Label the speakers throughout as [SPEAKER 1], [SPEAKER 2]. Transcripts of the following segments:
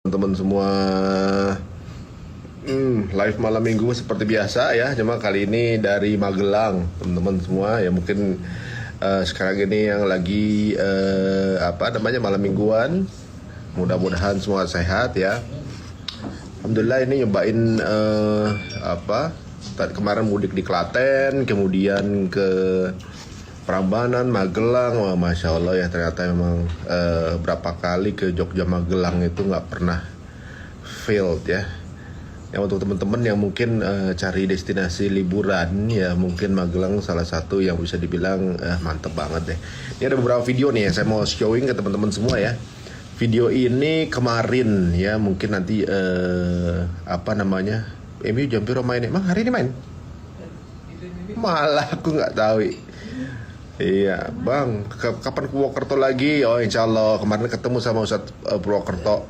[SPEAKER 1] teman-teman semua. Live malam minggu seperti biasa ya, cuma kali ini dari Magelang teman-teman semua ya. Mungkin sekarang ini yang lagi malam mingguan, mudah-mudahan semua sehat ya. Alhamdulillah ini nyobain kemarin mudik di Klaten, kemudian ke Prambanan, Magelang. Wah, Masya Allah ya, ternyata memang berapa kali ke Jogja Magelang itu nggak pernah failed ya. Yang untuk teman-teman yang mungkin cari destinasi liburan ya, mungkin Magelang salah satu yang bisa dibilang mantep banget deh. Ini ada beberapa video nih yang saya mau showing ke teman-teman semua ya. Video ini kemarin ya, mungkin nanti MU jam piro main? Emang hari ini main? Malah aku nggak tahu. Iya bang, kapan ke Purwokerto lagi? Oh insya Allah, kemarin ketemu sama Ustadz Purwokerto,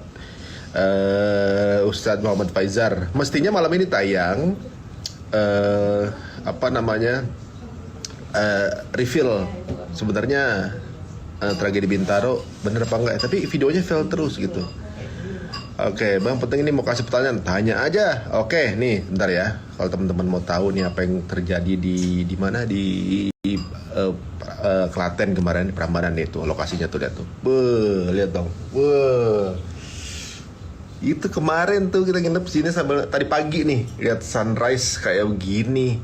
[SPEAKER 1] Ustadz Muhammad Faizar. Mestinya malam ini tayang reveal sebenarnya tragedi Bintaro bener apa enggak, tapi videonya fail terus gitu. Oke, bang, penting ini mau kasih pertanyaan, tanya aja. Oke, nih, bentar ya. Kalau teman-teman mau tahu nih apa yang terjadi di mana di Klaten kemarin di Prambanan itu, lokasinya tuh lihat tuh. Lihat dong. Itu kemarin tuh kita nginep sini sambil tadi pagi nih, lihat sunrise kayak begini.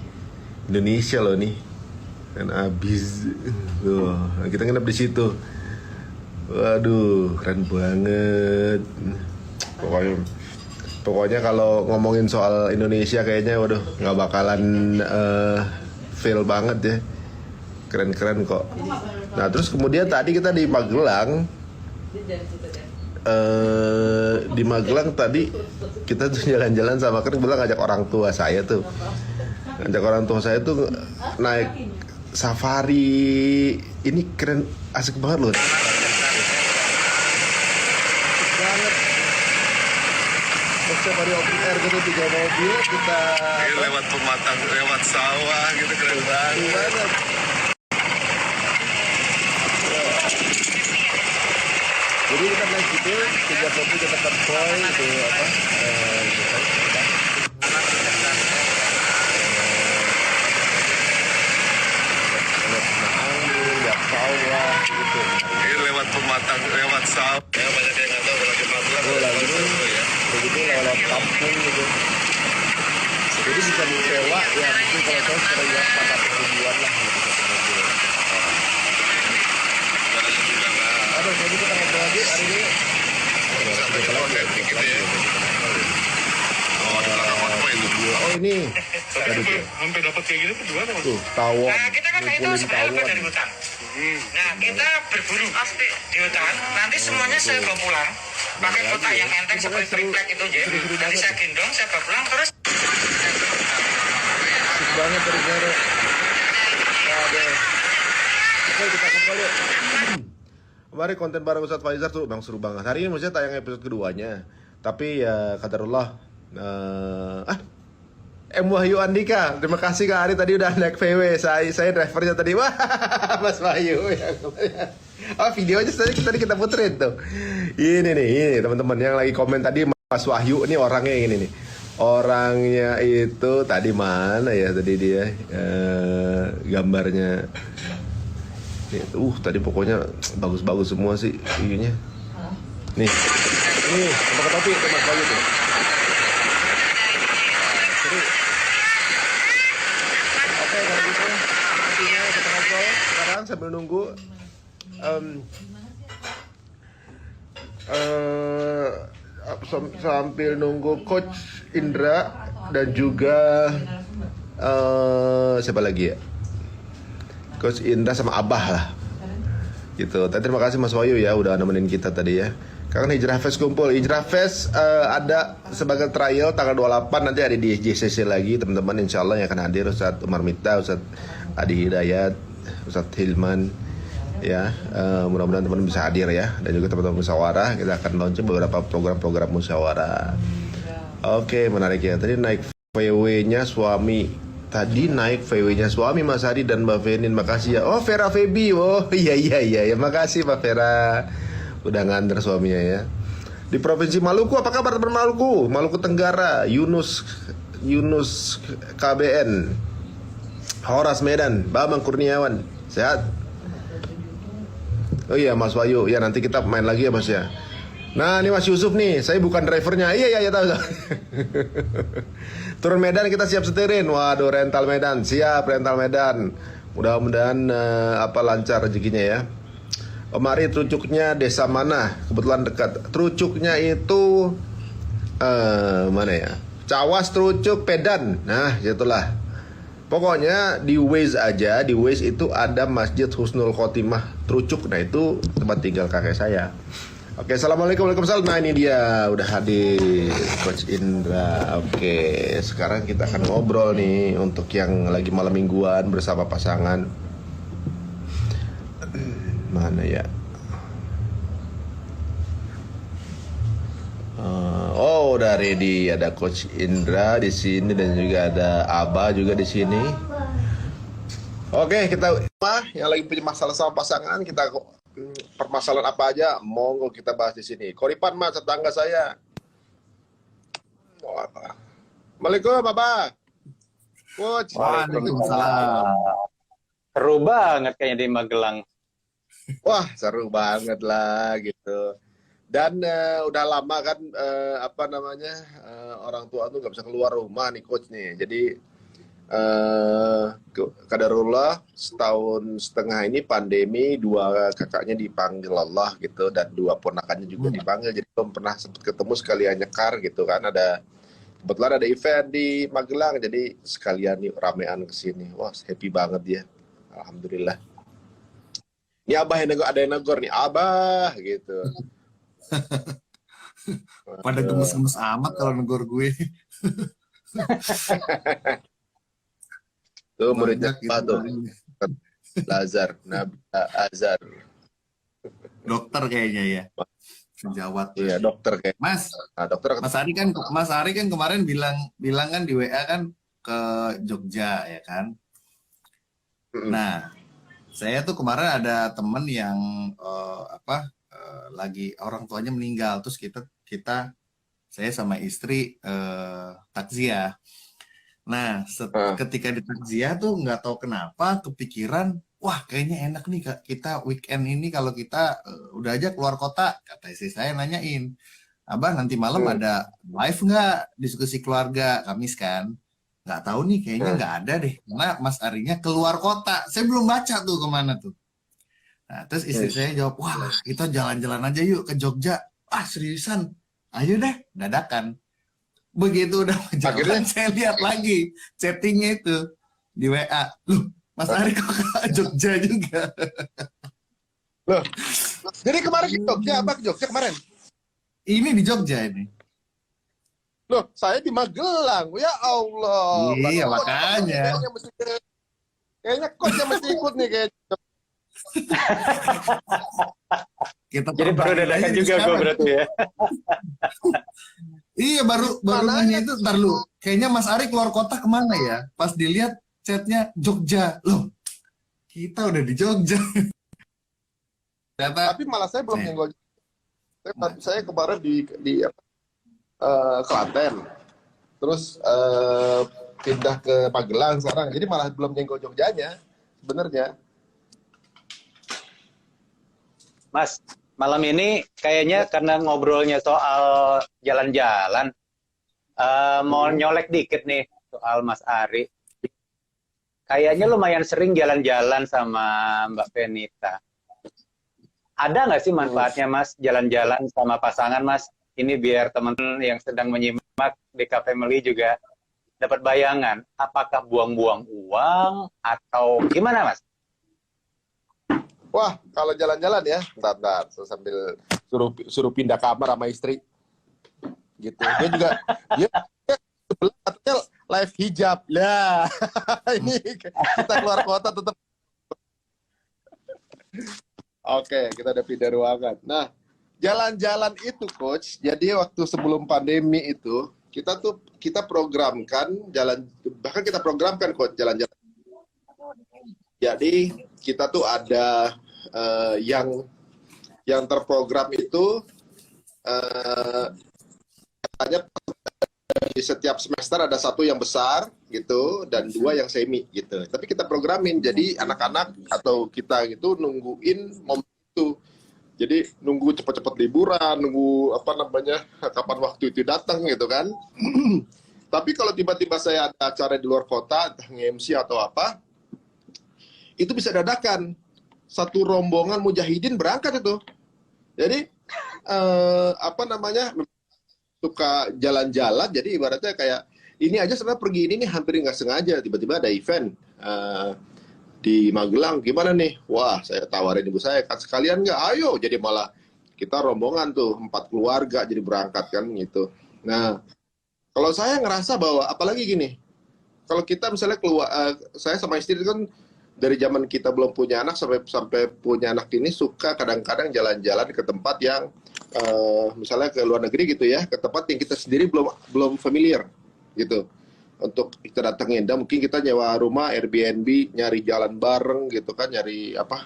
[SPEAKER 1] Indonesia loh nih. Dan abis kita nginep di situ. Waduh, keren banget. Pokoknya kalau ngomongin soal Indonesia kayaknya waduh nggak bakalan fail banget ya, keren-keren kok. Nah terus kemudian tadi kita di Magelang, tadi kita tuh jalan-jalan sama, kan kebetulan ngajak orang tua saya tuh, naik safari. Ini keren, asik banget loh. Safari open air gitu, 3 mobil kita lewat pematang, lewat sawah gitu, keren banget. Jadi kita naik gitu, 3 mobil kita konvoy itu lihat sawah gitu. Lewat pematang, lewat sawah. Ya banyak yang nggak tahu kalau di Magelang begitu lewat kampung gitu. Jadi bisa disewa ya, mungkin kalau saya sering ya 400 ribuan lah gitu. Ada jadi kita ngobrol lagi hari ini. Sampai konten gitu ya. Oh, di belakang apa itu? Oh ini. Sampai dapat kayak gini tuh gimana? Tuh, tawon.
[SPEAKER 2] Nah, kita kan itu sebenarnya dari hutan. Nah, kita berburu di hutan. Nanti semuanya saya bawa pulang. Pakai kotak yang enteng seperti triplek itu ya. Nanti saya gendong, saya bawa pulang terus.
[SPEAKER 1] Asik banget terus. Oke, kita kembali. Kemarin konten bareng Ustadz Faizar tuh bang seru banget. Hari ini maksudnya tayang episode keduanya. Tapi ya qadarullah. Wahyu Andika, terima kasih Kak Ari tadi udah naik VW. Saya drivernya tadi. Wah, Mas Wahyu ya. Videonya tadi kita puterin tuh. Ini teman-teman yang lagi komen tadi, Mas Wahyu ini orangnya ini nih. Orangnya itu tadi mana ya tadi dia gambarnya. Tadi pokoknya bagus-bagus semua sih videonya. Nih, pakai topi tuh Mas Wahyu tuh. Oke, kalau gitu nantinya kita ngobrol sekarang sambil nunggu sambil nunggu Coach Indra dan juga siapa lagi ya, Coach Indra sama Abah lah gitu. Terima kasih Mas Wahyu ya udah nemenin kita tadi ya. Kangen Hijrah Fest kumpul. Hijrah Fest ada sebagai trial tanggal 28, nanti ada di JCC lagi teman-teman, insyaallah yang akan hadir Ustadz Umar Mita, Ustadz Adi Hidayat, Ustadz Hilman ya. Mudah-mudahan teman-teman bisa hadir ya, dan juga teman-teman musyawarah. Kita akan launching beberapa program-program musyawarah. Oke, menarik ya. Tadi naik VW-nya suami. Mas Hadi dan Mbak Venin, makasih ya. Oh, Vera Febi. Oh, iya. Makasih Mbak Vera. Udah nganter suaminya ya. Di Provinsi Maluku, apa kabar teman Maluku? Maluku Tenggara, Yunus KBN, Horas Medan, Bambang Kurniawan, sehat? Oh iya Mas Wayu, ya nanti kita main lagi ya Mas ya. Nah ini Mas Yusuf nih, saya bukan drivernya. Iya tahu. Turun Medan kita siap setirin. Waduh, rental Medan, siap rental Medan. Mudah-mudahan lancar rezekinya ya. Om Ari, Trucuknya desa mana? Kebetulan dekat. Trucuknya itu mana ya? Cawas, Trucuk, Pedan. Nah, itulah. Pokoknya di Waze aja, di Waze itu ada Masjid Husnul Khotimah Trucuk. Nah, itu tempat tinggal kakek saya. Oke, assalamualaikum, waalaikumsalam. Nah, ini dia udah hadir Coach Indra. Oke, sekarang kita akan ngobrol nih untuk yang lagi malam mingguan bersama pasangan. Mana ya? Udah ready. Ada Coach Indra di sini dan juga ada Aba juga di sini. Oke, kita yang lagi punya masalah sama pasangan, kita permasalahan apa aja, monggo kita bahas di sini. Koripan Mas, tetangga saya. Assalamualaikum, Aba. Coach.
[SPEAKER 3] Waalaikumsalam. Seru banget kayaknya di Magelang.
[SPEAKER 1] Wah, seru banget lah gitu. Dan udah lama kan orang tua tuh nggak bisa keluar rumah nih Coach nih. Jadi kadarullah setahun setengah ini pandemi, 2 kakaknya dipanggil Allah gitu dan 2 ponakannya juga dipanggil. Jadi belum pernah sempat ketemu, sekalian nyekar gitu kan. Kebetulan ada event di Magelang, jadi sekalian nih ramean kesini. Wah, happy banget dia. Alhamdulillah. Ini Abah ada yang negor nih, Abah gitu.
[SPEAKER 4] Pada gemes-gemes amat kalau negor gue.
[SPEAKER 1] Tuh muridnya
[SPEAKER 4] Banyak
[SPEAKER 1] apa
[SPEAKER 4] gitu.
[SPEAKER 1] tuh? Lazar, Azhar.
[SPEAKER 4] Dokter kayaknya ya. Sejawat.
[SPEAKER 1] Iya, dokter kayak.
[SPEAKER 4] Mas
[SPEAKER 1] Dokter
[SPEAKER 4] Mas Ari kan kemarin bilang kan di WA kan ke Jogja ya kan. Nah, saya tuh kemarin ada temen yang lagi orang tuanya meninggal, terus saya sama istri takziah. Nah, ketika di takziah tuh nggak tahu kenapa kepikiran, wah kayaknya enak nih kita weekend ini kalau kita udah aja keluar kota. Kata istri saya nanyain, Abah nanti malam ada live nggak diskusi keluarga Kamis kan? Nggak tahu nih, kayaknya nggak ada deh, karena Mas Arinya keluar kota. Saya belum baca tuh kemana tuh. Nah, terus istri saya jawab, wah kita jalan-jalan aja yuk ke Jogja. Ah seriusan? Ayo deh, dadakan. Begitu udah jalan, saya lihat lagi chattingnya itu di WA. Loh, Mas Ari kok ke Jogja juga?
[SPEAKER 1] Loh, jadi kemarin ke Jogja, apa ke Jogja kemarin?
[SPEAKER 4] Ini di Jogja ini.
[SPEAKER 1] Loh, saya di Magelang. Ya Allah.
[SPEAKER 4] Iya, makanya.
[SPEAKER 1] Kayaknya coachnya mesti ikut nih kayaknya.
[SPEAKER 3] Jadi baru dadakan juga gue berarti ya.
[SPEAKER 4] Iya, baru nanya itu, ntar lu. Kayaknya Mas Ari keluar kota kemana ya? Pas dilihat chatnya Jogja. Loh, kita udah di Jogja.
[SPEAKER 1] Tapi malah saya belum nyenggol. Saya kemarin di Klaten. Terus pindah ke Magelang sekarang. Jadi malah belum nyenggol Jogjanya sebenarnya.
[SPEAKER 3] Mas, malam ini kayaknya karena ngobrolnya soal jalan-jalan, mau nyolek dikit nih soal Mas Ari. Kayaknya lumayan sering jalan-jalan sama Mbak Venita. Ada nggak sih manfaatnya Mas jalan-jalan sama pasangan Mas? Ini biar teman-teman yang sedang menyimak DK Family juga dapat bayangan. Apakah buang-buang uang atau gimana Mas?
[SPEAKER 1] Wah, kalau jalan-jalan ya, bentar, sambil suruh pindah kamar sama istri, gitu. Dia juga, dia sebelah katanya live hijab lah. Ini kita keluar kota tetap. Oke, kita udah pindah ruangan. Nah, jalan-jalan itu, Coach. Jadi waktu sebelum pandemi itu, kita programkan bahkan kita programkan, Coach, jalan-jalan. Jadi kita tuh ada yang terprogram itu eh, hanya di setiap semester ada satu yang besar gitu dan dua yang semi gitu. Tapi kita programin jadi anak-anak atau kita gitu nungguin momen itu. Jadi nunggu cepat-cepat liburan, nunggu apa namanya kapan waktu itu datang gitu kan. Tapi kalau tiba-tiba saya ada acara di luar kota, entah nge-MC atau apa, itu bisa dadakan. Satu rombongan mujahidin berangkat itu. Jadi apa namanya suka jalan-jalan. Jadi ibaratnya kayak ini aja sebenarnya pergi ini nih hampir nggak sengaja tiba-tiba ada event di Magelang. Gimana nih? Wah, saya tawarin ibu saya, kan sekalian nggak? Ayo. Jadi malah kita rombongan tuh 4 keluarga jadi berangkat kan gitu. Nah, kalau saya ngerasa bahwa apalagi gini, kalau kita misalnya keluar, saya sama istri itu kan dari zaman kita belum punya anak sampai punya anak ini suka kadang-kadang jalan-jalan ke tempat yang misalnya ke luar negeri gitu ya, ke tempat yang kita sendiri belum familiar gitu untuk kita datengin. Dan mungkin kita nyewa rumah Airbnb, nyari jalan bareng gitu kan, nyari apa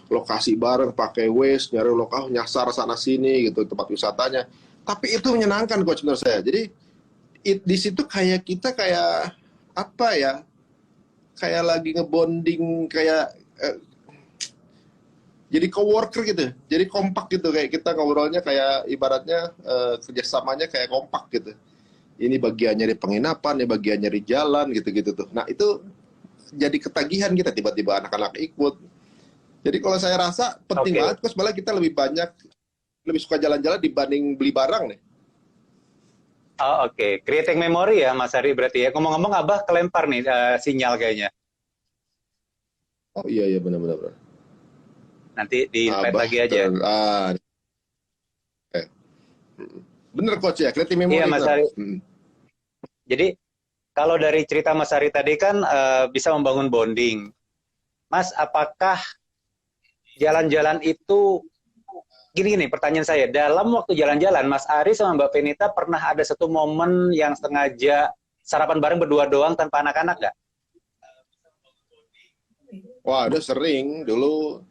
[SPEAKER 1] lokasi bareng, pakai Waze, nyari lokasi nyasar sana sini gitu tempat wisatanya. Tapi itu menyenangkan coach menurut saya. Jadi di situ kayak kita kayak apa ya? Kayak lagi ngebonding kayak jadi coworker gitu, jadi kompak gitu kayak kita ngobrolnya kayak ibaratnya kerjasamanya kayak kompak gitu. Ini bagiannya di penginapan, ini bagiannya di jalan gitu-gitu tuh. Nah itu jadi ketagihan kita tiba-tiba anak-anak ikut. Jadi kalau saya rasa penting banget, terus malah kita lebih suka jalan-jalan dibanding beli barang nih.
[SPEAKER 3] Oh, oke. Creating memory ya Mas Ari berarti ya. Ngomong-ngomong Abah kelempar nih sinyal kayaknya.
[SPEAKER 1] Oh iya benar-benar.
[SPEAKER 3] Nanti di invite lagi aja.
[SPEAKER 1] Bener coach ya, creating memory.
[SPEAKER 3] Iya Mas Ari. Jadi kalau dari cerita Mas Ari tadi kan bisa membangun bonding. Mas, apakah jalan-jalan itu gini pertanyaan saya, dalam waktu jalan-jalan Mas Ari sama Mbak Penita pernah ada satu momen yang sengaja sarapan bareng berdua doang tanpa anak-anak nggak?
[SPEAKER 1] Wah, udah sering dulu.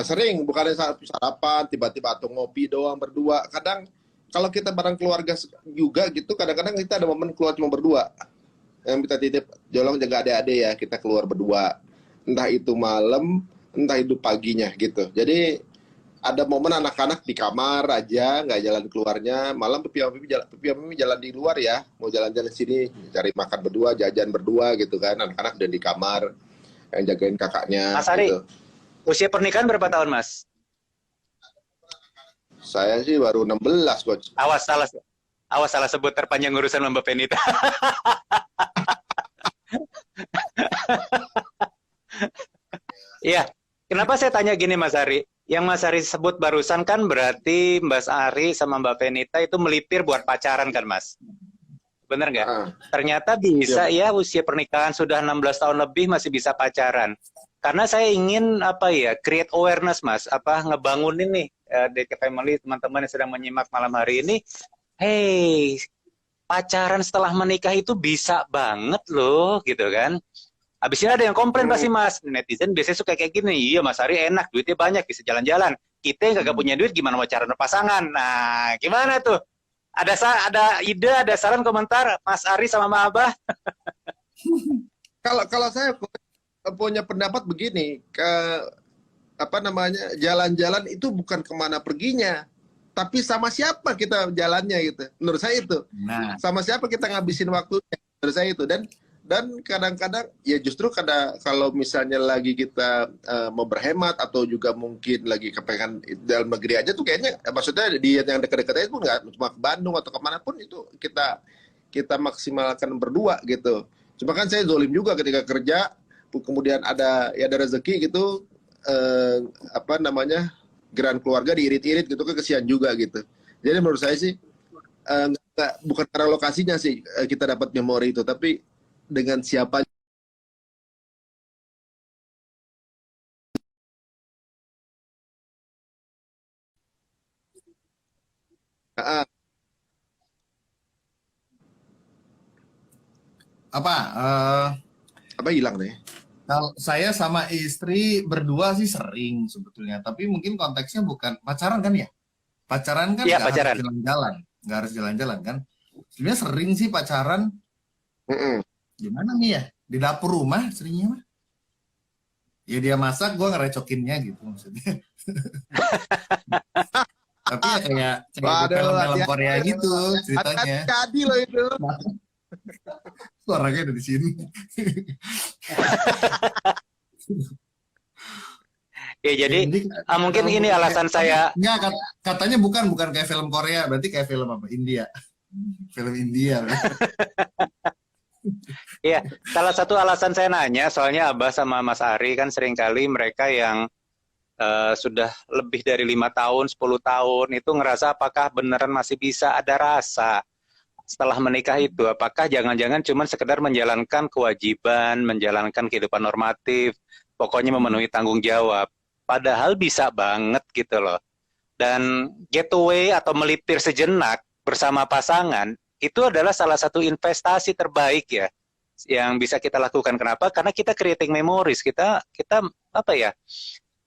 [SPEAKER 1] Sering, bukannya sarapan tiba-tiba atau ngopi doang berdua. Kadang kalau kita bareng keluarga juga gitu, kadang-kadang kita ada momen keluar cuma berdua. Yang kita titip, jolong jaga adik-adik ya, kita keluar berdua. Entah itu malam, entah itu paginya gitu. Jadi ada momen anak-anak di kamar aja, nggak jalan keluarnya. Malam pipi jalan di luar ya, mau jalan-jalan sini, cari makan berdua, jajan berdua gitu kan. Anak-anak udah di kamar, yang jagain kakaknya.
[SPEAKER 3] Mas Ari,
[SPEAKER 1] gitu.
[SPEAKER 3] Usia pernikahan berapa tahun Mas?
[SPEAKER 1] Saya sih baru 16 coach.
[SPEAKER 3] Awas salah sebut terpanjang urusan Mbak Penita. Iya, kenapa saya tanya gini Mas Ari? Yang Mas Ari sebut barusan kan berarti Mbak Ari sama Mbak Penita itu melipir buat pacaran kan Mas? Bener nggak? Ternyata bisa ya usia pernikahan sudah 16 tahun lebih masih bisa pacaran. Karena saya ingin create awareness Mas, ngebangunin nih DK Family teman-teman yang sedang menyimak malam hari ini. Hey, pacaran setelah menikah itu bisa banget loh, gitu kan? Habis ini ada yang komplain pasti Mas, netizen biasanya suka kayak gini. Iya Mas Ari enak, duitnya banyak, bisa jalan-jalan. Kita yang kagak punya duit gimana mau pacaran pasangan? Nah, gimana tuh? Ada ide, ada saran, komentar Mas Ari sama Mbak Abah?
[SPEAKER 1] Kalau saya punya pendapat begini, jalan-jalan itu bukan kemana perginya, tapi sama siapa kita jalannya gitu. Menurut saya itu. Nah, sama siapa kita ngabisin waktunya. Menurut saya itu. Dan kadang-kadang ya justru kalau misalnya lagi kita mau berhemat atau juga mungkin lagi kepengen dalam negeri aja tuh kayaknya maksudnya di yang dekat-dekat itu nggak cuma ke Bandung atau kemana pun itu kita maksimalkan berdua gitu. Cuma kan saya zolim juga ketika kerja kemudian ada rezeki gitu geran keluarga diirit-irit gitu kesian juga gitu. Jadi menurut saya sih bukan karena lokasinya sih kita dapat memori itu, tapi dengan siapa. Apa hilang deh?
[SPEAKER 4] Kalau saya sama istri berdua sih sering sebetulnya, tapi mungkin konteksnya bukan pacaran kan ya? pacaran kan
[SPEAKER 3] Iya,
[SPEAKER 4] nggak
[SPEAKER 3] pacaran.
[SPEAKER 4] harus jalan-jalan, nggak harus jalan-jalan kan. Sebenarnya sering sih pacaran, gimana nih ya? Di dapur rumah seringnya mah. Ya dia masak, gue ngerecokinnya gitu maksudnya. Tapi ya kayak di
[SPEAKER 1] Waduh,
[SPEAKER 4] film-film
[SPEAKER 1] hati-hati.
[SPEAKER 4] Korea gitu ceritanya.
[SPEAKER 1] Hati-hati loh itu.
[SPEAKER 4] Orangnya ada di sini.
[SPEAKER 3] Ya jadi mungkin ini alasan saya.
[SPEAKER 4] Enggak, katanya bukan kayak film Korea, berarti kayak film apa? India. Film India.
[SPEAKER 3] Ya, salah satu alasan saya nanya, soalnya Abah sama Mas Ari kan seringkali mereka yang sudah lebih dari 5 tahun, 10 tahun, itu ngerasa apakah beneran masih bisa ada rasa setelah menikah itu. Apakah jangan-jangan cuma sekedar menjalankan kewajiban, menjalankan kehidupan normatif, pokoknya memenuhi tanggung jawab. Padahal bisa banget gitu loh. Dan getaway atau melipir sejenak bersama pasangan, itu adalah salah satu investasi terbaik ya yang bisa kita lakukan. Kenapa? Karena kita creating memories. Kita apa ya?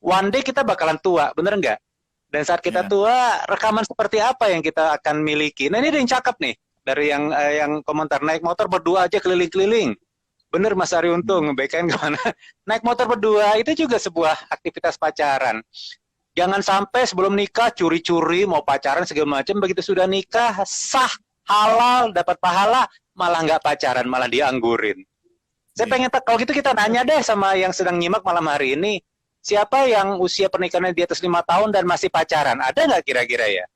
[SPEAKER 3] One day kita bakalan tua, bener nggak? Dan saat kita tua, rekaman seperti apa yang kita akan miliki? Nah ini ada yang cakep nih dari yang komentar, naik motor berdua aja keliling-keliling. Bener Mas Ari Untung, BKN kemana? Naik motor berdua itu juga sebuah aktivitas pacaran. Jangan sampai sebelum nikah curi-curi mau pacaran segala macam, begitu sudah nikah sah, halal, dapat pahala, malah nggak pacaran, malah dianggurin. Saya pengen kalau gitu kita nanya deh sama yang sedang nyimak malam hari ini, siapa yang usia pernikahannya di atas 5 tahun dan masih pacaran? Ada nggak kira-kira ya?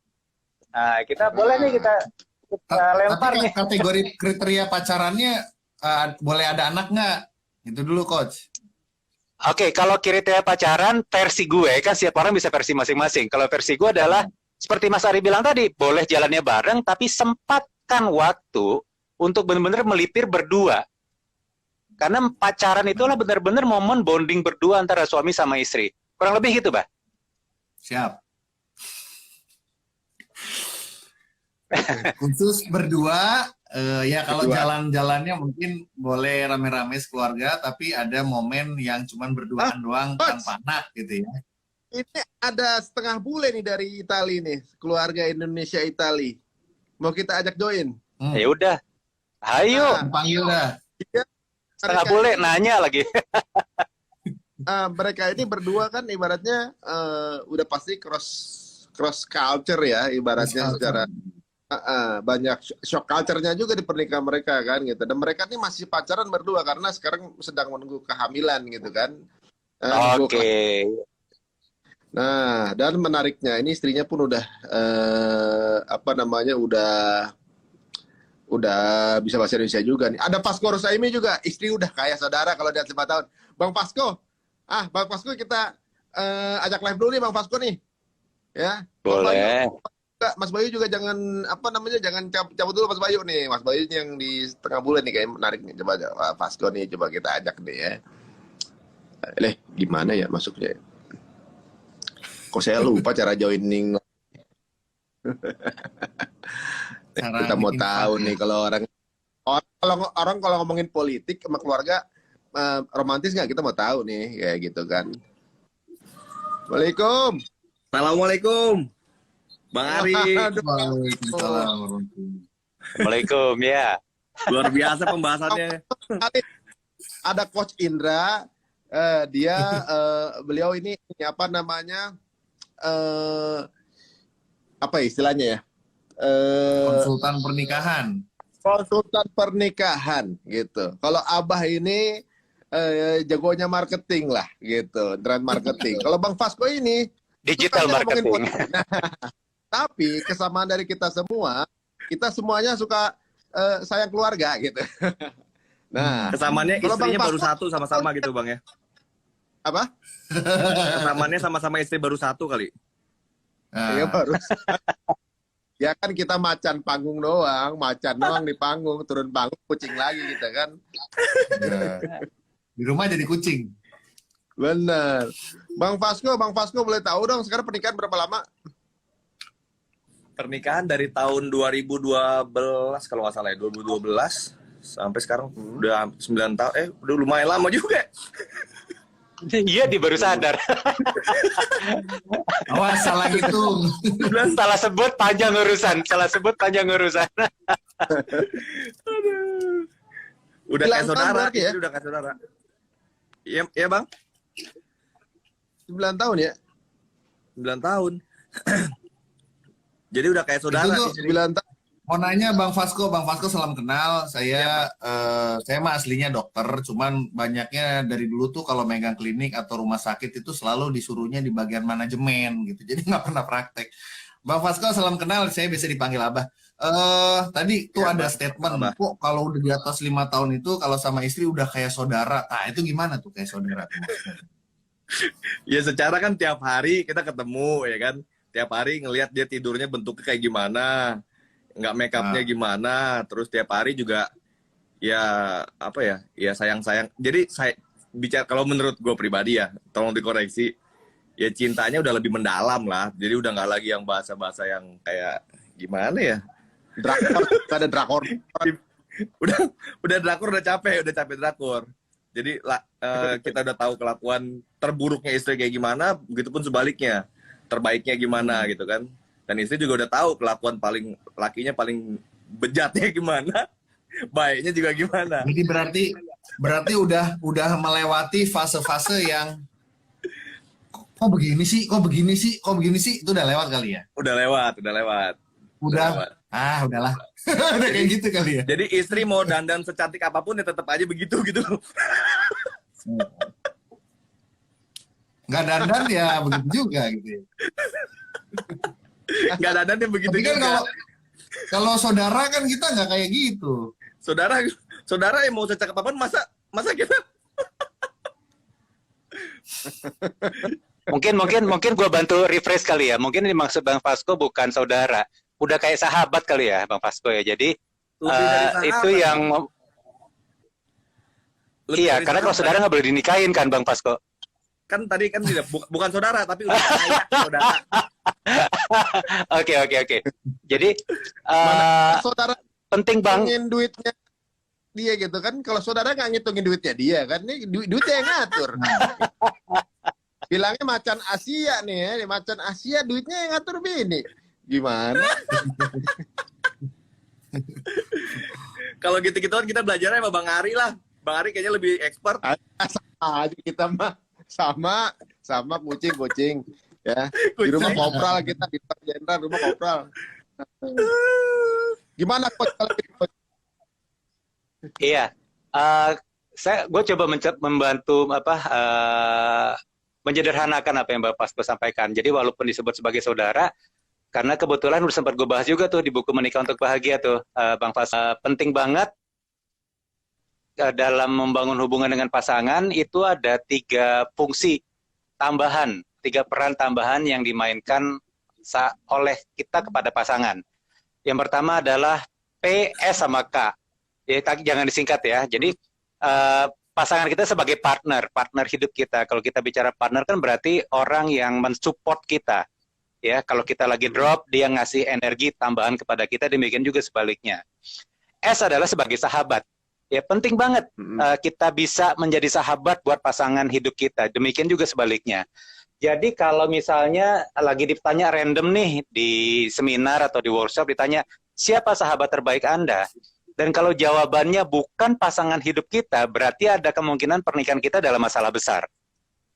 [SPEAKER 3] Nah, kita boleh nih kita lempar
[SPEAKER 4] Tapi
[SPEAKER 3] nih.
[SPEAKER 4] kategori kriteria pacarannya boleh ada anak nggak? Itu dulu coach.
[SPEAKER 3] Oke, kalau kriteria pacaran versi gue kan setiap orang bisa versi masing-masing. Kalau versi gue adalah seperti Mas Ari bilang tadi, boleh jalannya bareng tapi sempatkan waktu untuk benar-benar melipir berdua. Karena pacaran itulah benar-benar momen bonding berdua antara suami sama istri. Kurang lebih gitu, Bah.
[SPEAKER 4] Siap. Khusus berdua, ya kalau jalan-jalannya mungkin boleh rame-rame sekeluarga, tapi ada momen yang cuman berduaan doang tanpa anak gitu ya.
[SPEAKER 1] Ini ada setengah bule nih dari Itali nih, keluarga Indonesia Itali. Mau kita ajak join?
[SPEAKER 3] Ya udah. Ayo,
[SPEAKER 4] Panggil dah.
[SPEAKER 3] setengah bule nanya lagi.
[SPEAKER 1] Mereka ini berdua kan ibaratnya udah pasti cross culture ya, ibaratnya secara banyak shock culture-nya juga di pernikahan mereka kan gitu. Dan mereka ini masih pacaran berdua karena sekarang sedang menunggu kehamilan gitu kan.
[SPEAKER 3] Oke.
[SPEAKER 1] Nah, dan menariknya ini istrinya pun udah udah bisa bahasa Indonesia juga nih. Ada Pasco Rosaimi juga, istri udah kayak saudara kalau di atas 5 tahun. Bang Pasco, Bang Pasco kita ajak live dulu nih Bang Pasco nih. Ya.
[SPEAKER 3] Boleh.
[SPEAKER 1] Mas Bayu juga jangan jangan cabut dulu Mas Bayu nih. Mas Bayu yang di setengah bulan nih kayak menarik nih. Coba Pasco nih coba kita ajak nih ya. Gimana ya masuknya? Kok saya lupa cara joining. Kita mau tahu nih kalau orang kalau ngomongin politik sama keluarga romantis nggak, kita mau tahu nih kayak gitu kan. Waalaikumsalam.
[SPEAKER 5] Assalamualaikum, Bang Ari.
[SPEAKER 3] Assalamualaikum ya.
[SPEAKER 5] Luar biasa pembahasannya.
[SPEAKER 1] Ada Coach Indra, beliau ini apa namanya, apa istilahnya ya?
[SPEAKER 4] Konsultan pernikahan gitu. Kalau Abah ini jagonya marketing lah gitu, trend marketing. Kalau Bang Vasco ini
[SPEAKER 3] Digital marketing.
[SPEAKER 1] Tapi kesamaan dari kita semuanya suka sayang keluarga gitu. Nah,
[SPEAKER 5] Kesamaannya
[SPEAKER 1] kalau
[SPEAKER 5] istrinya
[SPEAKER 1] Bang
[SPEAKER 5] baru
[SPEAKER 1] Vasco,
[SPEAKER 5] satu sama-sama gitu Bang ya.
[SPEAKER 1] apa?
[SPEAKER 5] Kesamaannya sama-sama istri baru satu kali.
[SPEAKER 1] Ya baru. Ya kan kita macan doang di panggung, turun panggung kucing lagi kita kan.
[SPEAKER 4] Di rumah jadi kucing.
[SPEAKER 1] Bener. Bang Vasco boleh tahu dong sekarang pernikahan berapa lama?
[SPEAKER 5] Pernikahan dari tahun 2012 kalau nggak salah ya, 2012 sampai sekarang udah 9 tahun. Udah lumayan lama juga.
[SPEAKER 3] Iya, dia baru sadar.
[SPEAKER 4] Awas salah hitung.
[SPEAKER 3] Salah sebut panjang urusan.
[SPEAKER 5] Udah kayak
[SPEAKER 1] 9 tahun
[SPEAKER 5] saudara,
[SPEAKER 1] berarti ya?
[SPEAKER 5] istri udah kayak saudara. Iya, iya Bang,
[SPEAKER 1] 9 tahun ya?
[SPEAKER 5] 9 tahun. Jadi udah kayak saudara
[SPEAKER 4] Itu tuh
[SPEAKER 5] istri.
[SPEAKER 1] 9 tahun.
[SPEAKER 4] Mau nanya Bang Vasco salam kenal. Saya mah aslinya dokter, cuman banyaknya dari dulu tuh kalau megang klinik atau rumah sakit itu selalu disuruhnya di bagian manajemen gitu. Jadi nggak pernah praktek. Bang Vasco salam kenal, saya biasa dipanggil Abah. Tadi tuh
[SPEAKER 5] Ya,
[SPEAKER 4] ada
[SPEAKER 5] Bang.
[SPEAKER 4] statement,
[SPEAKER 5] Abah.
[SPEAKER 4] kok kalau udah di atas 5 tahun itu kalau sama istri udah kayak saudara. Nah itu gimana tuh kayak saudara tuh maksudnya?
[SPEAKER 5] Ya secara kan tiap hari kita ketemu ya kan. Tiap hari ngelihat dia tidurnya bentuknya kayak gimana, nggak make upnya gimana. Terus tiap hari juga ya apa ya, ya sayang-sayang. Jadi saya bicara kalau menurut gue pribadi ya, tolong dikoreksi. Ya cintanya udah lebih mendalam lah. Jadi udah nggak lagi yang bahasa-bahasa yang kayak gimana ya.
[SPEAKER 1] Drakor, ada drakor.
[SPEAKER 5] Udah drakor udah capek drakor. Jadi kita udah tahu kelakuan terburuknya istri kayak gimana, begitupun sebaliknya terbaiknya gimana gitu kan. Dan istri juga udah tahu kelakuan paling lakinya paling bejatnya gimana, baiknya juga gimana.
[SPEAKER 4] Jadi berarti udah melewati fase-fase yang kok begini sih itu udah lewat kali ya.
[SPEAKER 5] Udah lewat.
[SPEAKER 4] Udahlah. Udah kayak gitu kali ya.
[SPEAKER 5] Jadi istri mau dandan secantik apapun ya tetap aja begitu gitu.
[SPEAKER 4] Nggak dandan ya begitu juga gitu ya.
[SPEAKER 5] Nggak dandan ya begitu
[SPEAKER 4] Tapi kan
[SPEAKER 5] juga.
[SPEAKER 4] kalau saudara kan kita nggak kayak gitu.
[SPEAKER 5] Saudara yang mau secakap apapun masa kita
[SPEAKER 3] Mungkin gue bantu refresh kali ya. Mungkin yang dimaksud Bang Vasco bukan saudara, udah kayak sahabat kali ya Bang Vasco ya. Jadi
[SPEAKER 5] lebih dari sahabat.
[SPEAKER 3] itu yang
[SPEAKER 5] Lebih
[SPEAKER 3] iya,
[SPEAKER 5] dari
[SPEAKER 3] karena kalau
[SPEAKER 5] sahabat.
[SPEAKER 3] saudara nggak boleh dinikahin kan Bang Vasco.
[SPEAKER 5] Kan tadi kan tidak bukan saudara tapi udah kayak saudara.
[SPEAKER 3] Oke. Jadi
[SPEAKER 1] Saudara
[SPEAKER 3] penting Bang.
[SPEAKER 1] ngitungin duitnya dia gitu kan. Kalau saudara nggak ngitungin duitnya dia kan, ini duitnya yang ngatur. Bilangnya macan Asia nih ya, macan Asia duitnya yang ngatur bini. Gimana?
[SPEAKER 5] Kalau gitu-gituan kita belajarnya sama Bang Ari lah. Bang Ari kayaknya lebih expert.
[SPEAKER 1] Sama aja kita mah sama kucing ya. Di rumah kopral kita di jenderal rumah kopral. Gimana coach kalau gitu, coach?
[SPEAKER 3] Iya, gue coba membantu menyederhanakan apa yang Bapak Vasco sampaikan. Jadi walaupun disebut sebagai saudara, karena kebetulan udah sempat gue bahas juga tuh di buku Menikah untuk Bahagia tuh, Bang Vasco. Penting banget dalam membangun hubungan dengan pasangan itu ada 3 fungsi tambahan, 3 peran tambahan yang dimainkan oleh kita kepada pasangan. Yang pertama adalah P, S, sama K. Ya, jangan disingkat ya. Jadi pasangan kita sebagai partner hidup kita. Kalau kita bicara partner kan berarti orang yang mensupport kita. Ya, kalau kita lagi drop, dia ngasih energi tambahan kepada kita, demikian juga sebaliknya. S adalah sebagai sahabat. Ya, penting banget kita bisa menjadi sahabat buat pasangan hidup kita. Demikian juga sebaliknya. Jadi kalau misalnya lagi ditanya random nih di seminar atau di workshop ditanya, siapa sahabat terbaik Anda? Dan kalau jawabannya bukan pasangan hidup kita, berarti ada kemungkinan pernikahan kita dalam masalah besar.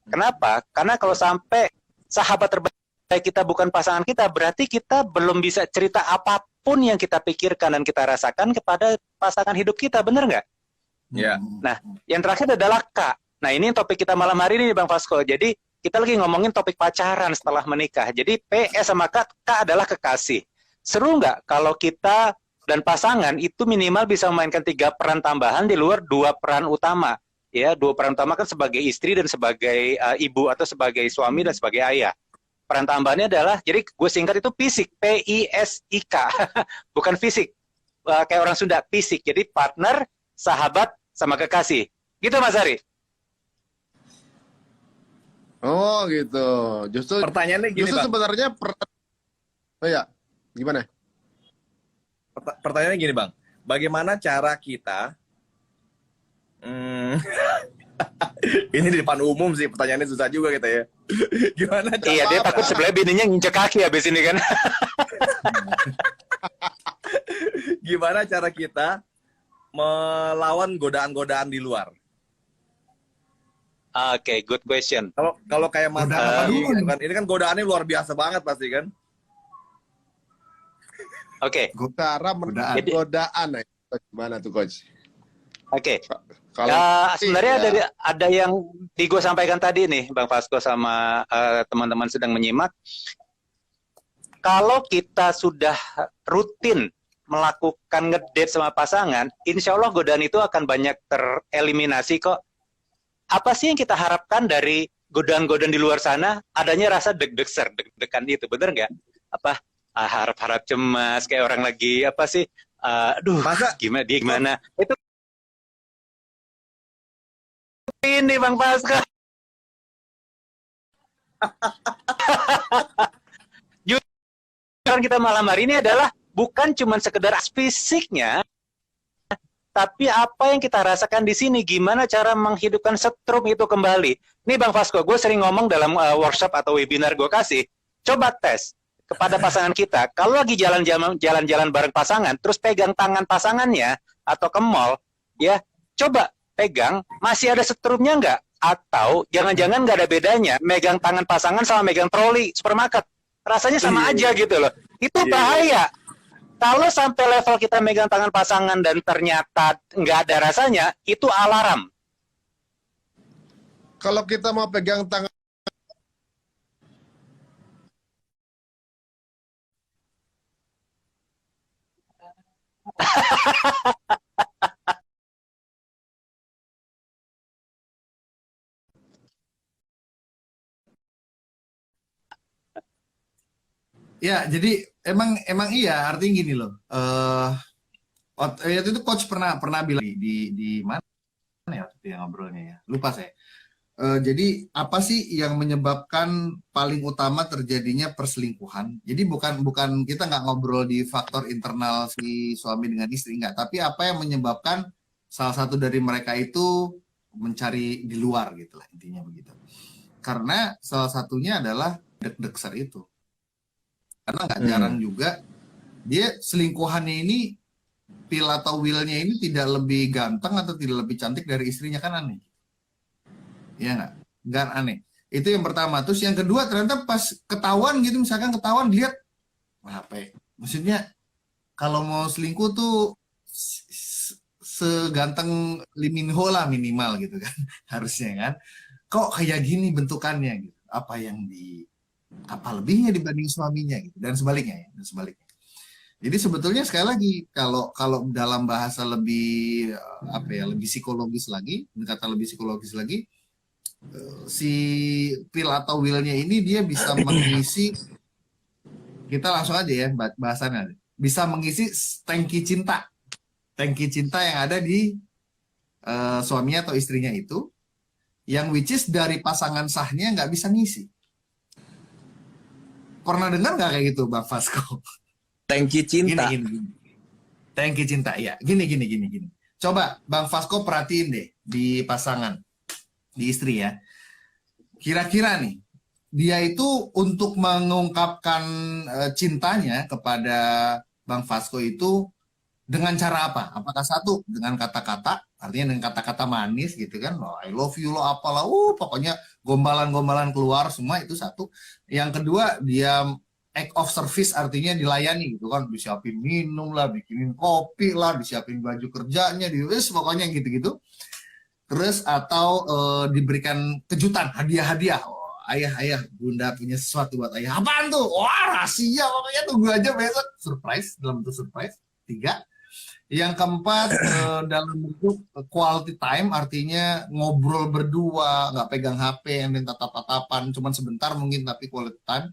[SPEAKER 3] Kenapa? Karena kalau sampai sahabat terbaik kita bukan pasangan kita, berarti kita belum bisa cerita apapun yang kita pikirkan dan kita rasakan kepada pasangan hidup kita, benar nggak?
[SPEAKER 5] Ya.
[SPEAKER 3] Nah, yang terakhir adalah K. Nah, ini topik kita malam hari ini, Bang Vasco. Jadi, kita lagi ngomongin topik pacaran setelah menikah. Jadi, P, S, sama K adalah kekasih. Seru nggak kalau kita dan pasangan itu minimal bisa memainkan 3 peran tambahan di luar 2 peran utama. Ya, 2 peran utama kan sebagai istri dan sebagai ibu atau sebagai suami dan sebagai ayah. Peran tambahannya adalah, jadi gue singkat itu fisik, P-I-S-I-K, bukan fisik. Kayak orang Sunda, fisik. Jadi partner, sahabat, sama kekasih. Gitu Mas Ari?
[SPEAKER 1] Oh gitu. Justru
[SPEAKER 5] Pertanyaannya gini,
[SPEAKER 1] justru
[SPEAKER 5] Bang.
[SPEAKER 1] sebenarnya oh ya, gimana?
[SPEAKER 5] Pertanyaannya gini, Bang. Bagaimana cara kita Ini di depan umum sih, pertanyaannya susah juga kita ya. Gimana cara?
[SPEAKER 3] Iya, dia takut sebelah bininya nginjek kaki habis ini kan.
[SPEAKER 5] Gimana cara kita melawan godaan-godaan di luar?
[SPEAKER 3] Oke, good question.
[SPEAKER 5] Kalau kayak Mas
[SPEAKER 4] Godaan apa
[SPEAKER 5] Adi,
[SPEAKER 4] dulu
[SPEAKER 5] gitu
[SPEAKER 4] nih?
[SPEAKER 5] kan, ini kan godaannya luar biasa banget pasti kan?
[SPEAKER 3] Oke,
[SPEAKER 1] Cara
[SPEAKER 4] Godaan.
[SPEAKER 1] godaan. Gimana tuh coach?
[SPEAKER 3] oke.
[SPEAKER 1] Kalau
[SPEAKER 3] Sebenarnya
[SPEAKER 1] ya,
[SPEAKER 3] ada yang gue sampaikan tadi nih, Bang Vasco sama teman-teman sedang menyimak. Kalau kita sudah rutin melakukan ngedate sama pasangan, insya Allah godaan itu akan banyak tereliminasi kok. Apa sih yang kita harapkan dari godaan-godaan di luar sana? Adanya rasa deg-degan itu, bener nggak? Apa harap-harap cemas kayak orang lagi apa sih? Aduh,
[SPEAKER 5] Masa-
[SPEAKER 3] gimana? Itu ini Bang Pasca. Jurusan kita malam hari ini adalah bukan cuma sekedar fisiknya, tapi apa yang kita rasakan di sini, gimana cara menghidupkan setrum itu kembali. Nih Bang Vasco, gue sering ngomong dalam workshop atau webinar gue kasih, coba tes kepada pasangan kita, kalau lagi jalan-jalan bareng pasangan, terus pegang tangan pasangannya atau ke mall, ya coba pegang, masih ada setrumnya nggak? Atau jangan-jangan nggak ada bedanya, megang tangan pasangan sama megang troli supermarket, rasanya sama aja gitu loh. Itu bahaya. Kalau sampai level kita megang tangan pasangan dan ternyata nggak ada rasanya, itu alarm.
[SPEAKER 1] kalau kita mau pegang tangan
[SPEAKER 4] Ya, jadi emang iya artinya gini loh. Itu coach pernah bilang di mana ya waktu itu yang ngobrolnya ya. Lupa saya. Jadi apa sih yang menyebabkan paling utama terjadinya perselingkuhan? Jadi bukan kita nggak ngobrol di faktor internal si suami dengan istri nggak, tapi apa yang menyebabkan salah satu dari mereka itu mencari di luar gitu lah intinya begitu. Karena salah satunya adalah deg-degser itu. Karena nggak jarang juga dia selingkuhannya ini Phil atau Will-nya ini tidak lebih ganteng atau tidak lebih cantik dari istrinya, kan aneh. Iya nggak aneh. Itu yang pertama. Terus yang kedua ternyata pas ketahuan gitu, misalkan ketahuan dilihat apa ya? Maksudnya kalau mau selingkuh tuh seganteng Lee Min Ho lah minimal gitu kan harusnya kan. Kok kayak gini bentukannya gitu? Apa lebihnya dibanding suaminya gitu, dan sebaliknya ya, dan sebaliknya. Jadi sebetulnya sekali lagi kalau dalam bahasa lebih lebih psikologis lagi, kata lebih psikologis lagi, si Phil atau Will-nya ini dia bisa mengisi, kita langsung aja ya bahasannya, bisa mengisi tangki cinta yang ada di suaminya atau istrinya itu, yang which is dari pasangan sahnya nggak bisa ngisi. Pernah dengar nggak kayak gitu, Bang Vasco?
[SPEAKER 5] Tangki cinta.
[SPEAKER 4] Gini. Tangki cinta, ya. Gini. Coba Bang Vasco perhatiin deh di pasangan, di istri ya. Kira-kira nih, dia itu untuk mengungkapkan cintanya kepada Bang Vasco itu dengan cara apa? Apakah satu dengan kata-kata, artinya dengan kata-kata manis gitu kan, oh, I love you lo apalah, pokoknya gombalan-gombalan keluar semua, itu satu. Yang kedua dia act of service, artinya dilayani gitu kan, disiapin minum lah, bikinin kopi lah, disiapin baju kerjanya, pokoknya gitu-gitu. Terus atau diberikan kejutan, hadiah-hadiah. Oh, ayah, bunda punya sesuatu buat ayah. Apaan tuh? Wah, rahasia, pokoknya tunggu aja besok. Surprise, dalam bentuk surprise. 3. Yang keempat, dalam bentuk quality time, artinya ngobrol berdua, nggak pegang HP, yang tatap-tatapan, cuman sebentar mungkin, tapi quality time.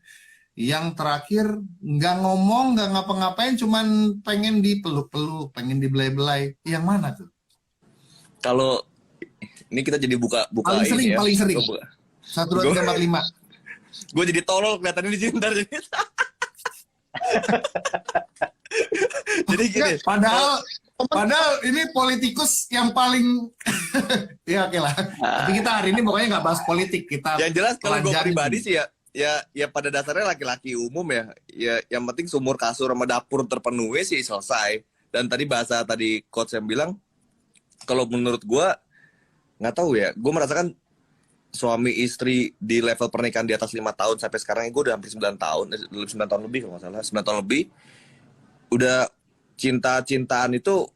[SPEAKER 4] Yang terakhir, nggak ngomong, nggak ngapa-ngapain, cuman pengen dipeluk-peluk, pengen dibelai-belai. Yang mana tuh?
[SPEAKER 5] Kalau ini kita jadi buka
[SPEAKER 4] Paling sering,
[SPEAKER 5] ini ya.
[SPEAKER 4] paling sering. 1, 2, 3, 4, 5.
[SPEAKER 5] Gue jadi tolol kelihatannya di sini ntar jadi. Jadi gini.
[SPEAKER 4] Padahal ini politikus yang paling Ya oke lah. Tapi kita hari ini pokoknya nggak bahas politik. Kita
[SPEAKER 5] Yang jelas kalau gue
[SPEAKER 4] pelajarin.
[SPEAKER 5] pribadi sih ya pada dasarnya laki-laki umum ya. Ya yang penting sumur kasur sama dapur terpenuhi sih selesai. Dan tadi bahasa tadi coach yang bilang, kalau menurut gue nggak tahu ya. Gue merasakan suami istri di level pernikahan di atas 5 tahun sampai sekarang gue udah hampir 9 tahun, 9 tahun lebih kalau nggak salah, 9 tahun lebih. Udah cinta-cintaan itu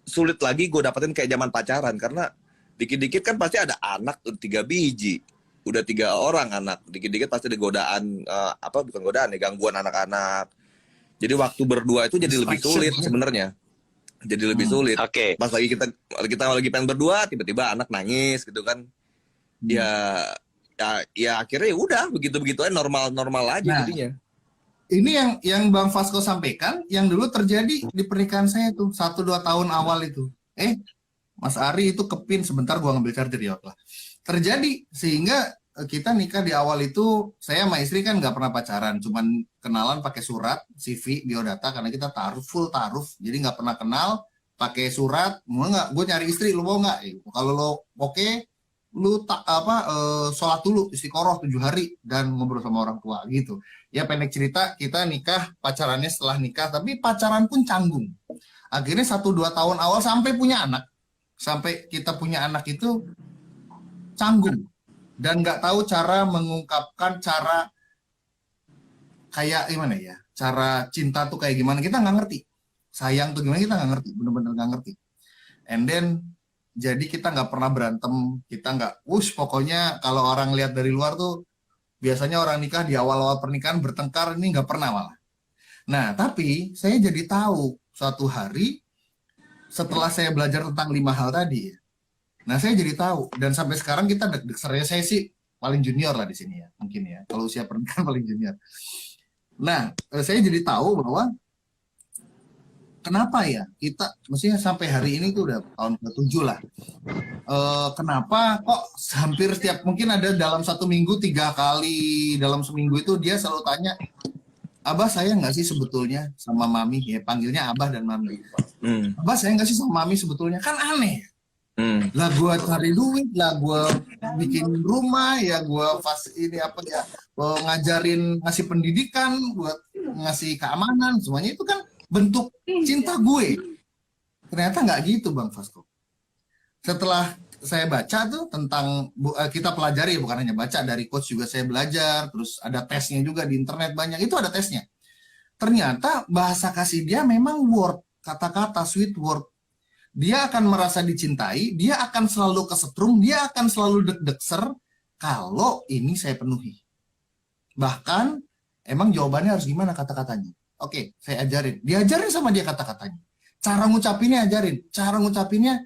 [SPEAKER 5] sulit lagi gue dapetin kayak zaman pacaran, karena dikit-dikit kan pasti ada anak 3 biji, udah 3 orang anak, dikit-dikit pasti ada godaan, bukan godaan ya, gangguan anak-anak. Jadi waktu berdua itu jadi lebih sulit sebenarnya, jadi lebih sulit.
[SPEAKER 3] Oke.
[SPEAKER 5] Pas lagi kita lagi pengen berdua, tiba-tiba anak nangis gitu kan, ya akhirnya ya udah begitu normal aja
[SPEAKER 4] Nah,
[SPEAKER 5] jadinya.
[SPEAKER 4] ini yang Bang Vasco sampaikan, yang dulu terjadi di pernikahan saya tuh 1-2 tahun awal itu. Mas Ari itu kepin sebentar, gua ngambil charger ya lah. Terjadi sehingga kita nikah di awal itu, saya sama istri kan nggak pernah pacaran, cuman kenalan pakai surat, CV, biodata, karena kita full taruh, jadi nggak pernah kenal, pakai surat, mau nggak? Gue nyari istri, lu mau nggak? Kalau lo oke, lu sholat dulu istiqoroh 7 hari dan ngobrol sama orang tua gitu. Ya pendek cerita, kita nikah, pacarannya setelah nikah, tapi pacaran pun canggung. Akhirnya 1-2 tahun awal sampai punya anak, sampai kita punya anak itu canggung dan nggak tahu cara mengungkapkan cara kayak gimana ya, cara cinta tuh kayak gimana, kita nggak ngerti. Sayang tuh gimana kita nggak ngerti, bener-bener nggak ngerti. And then jadi kita nggak pernah berantem, kita nggak, pokoknya kalau orang lihat dari luar tuh biasanya orang nikah di awal-awal pernikahan bertengkar, ini nggak pernah malah. Nah, tapi saya jadi tahu suatu hari setelah saya belajar tentang 5 hal tadi. Nah, saya jadi tahu dan sampai sekarang kita deg-degernya, saya sih paling junior lah di sini ya, mungkin ya. Kalau usia pernikahan paling junior. Nah, saya jadi tahu bahwa kenapa ya kita, maksudnya sampai hari ini tuh udah tahun ke-7 lah. Kenapa kok hampir setiap, mungkin ada dalam 1 minggu 3 kali dalam seminggu itu dia selalu tanya, Abah sayang nggak sih sebetulnya sama Mami? Ya panggilnya Abah dan Mami. Abah sayang nggak sih sama Mami sebetulnya? Kan aneh. Lah gue cari duit, lah gue bikin rumah, ya gue ngajarin, ngasih pendidikan, buat ngasih keamanan, semuanya itu kan bentuk cinta gue. Ternyata nggak gitu Bang Vasco. Setelah saya baca tuh tentang, kita pelajari, bukan hanya baca, dari coach juga saya belajar, terus ada tesnya juga di internet banyak, itu ada tesnya. Ternyata bahasa kasih dia memang word, kata-kata, sweet word. Dia akan merasa dicintai, dia akan selalu kesetrum, dia akan selalu deg-degser kalau ini saya penuhi. Bahkan emang jawabannya harus gimana kata-katanya. Oke, saya ajarin. Diajarin sama dia kata-katanya. Cara ngucapinnya ajarin. Cara ngucapinnya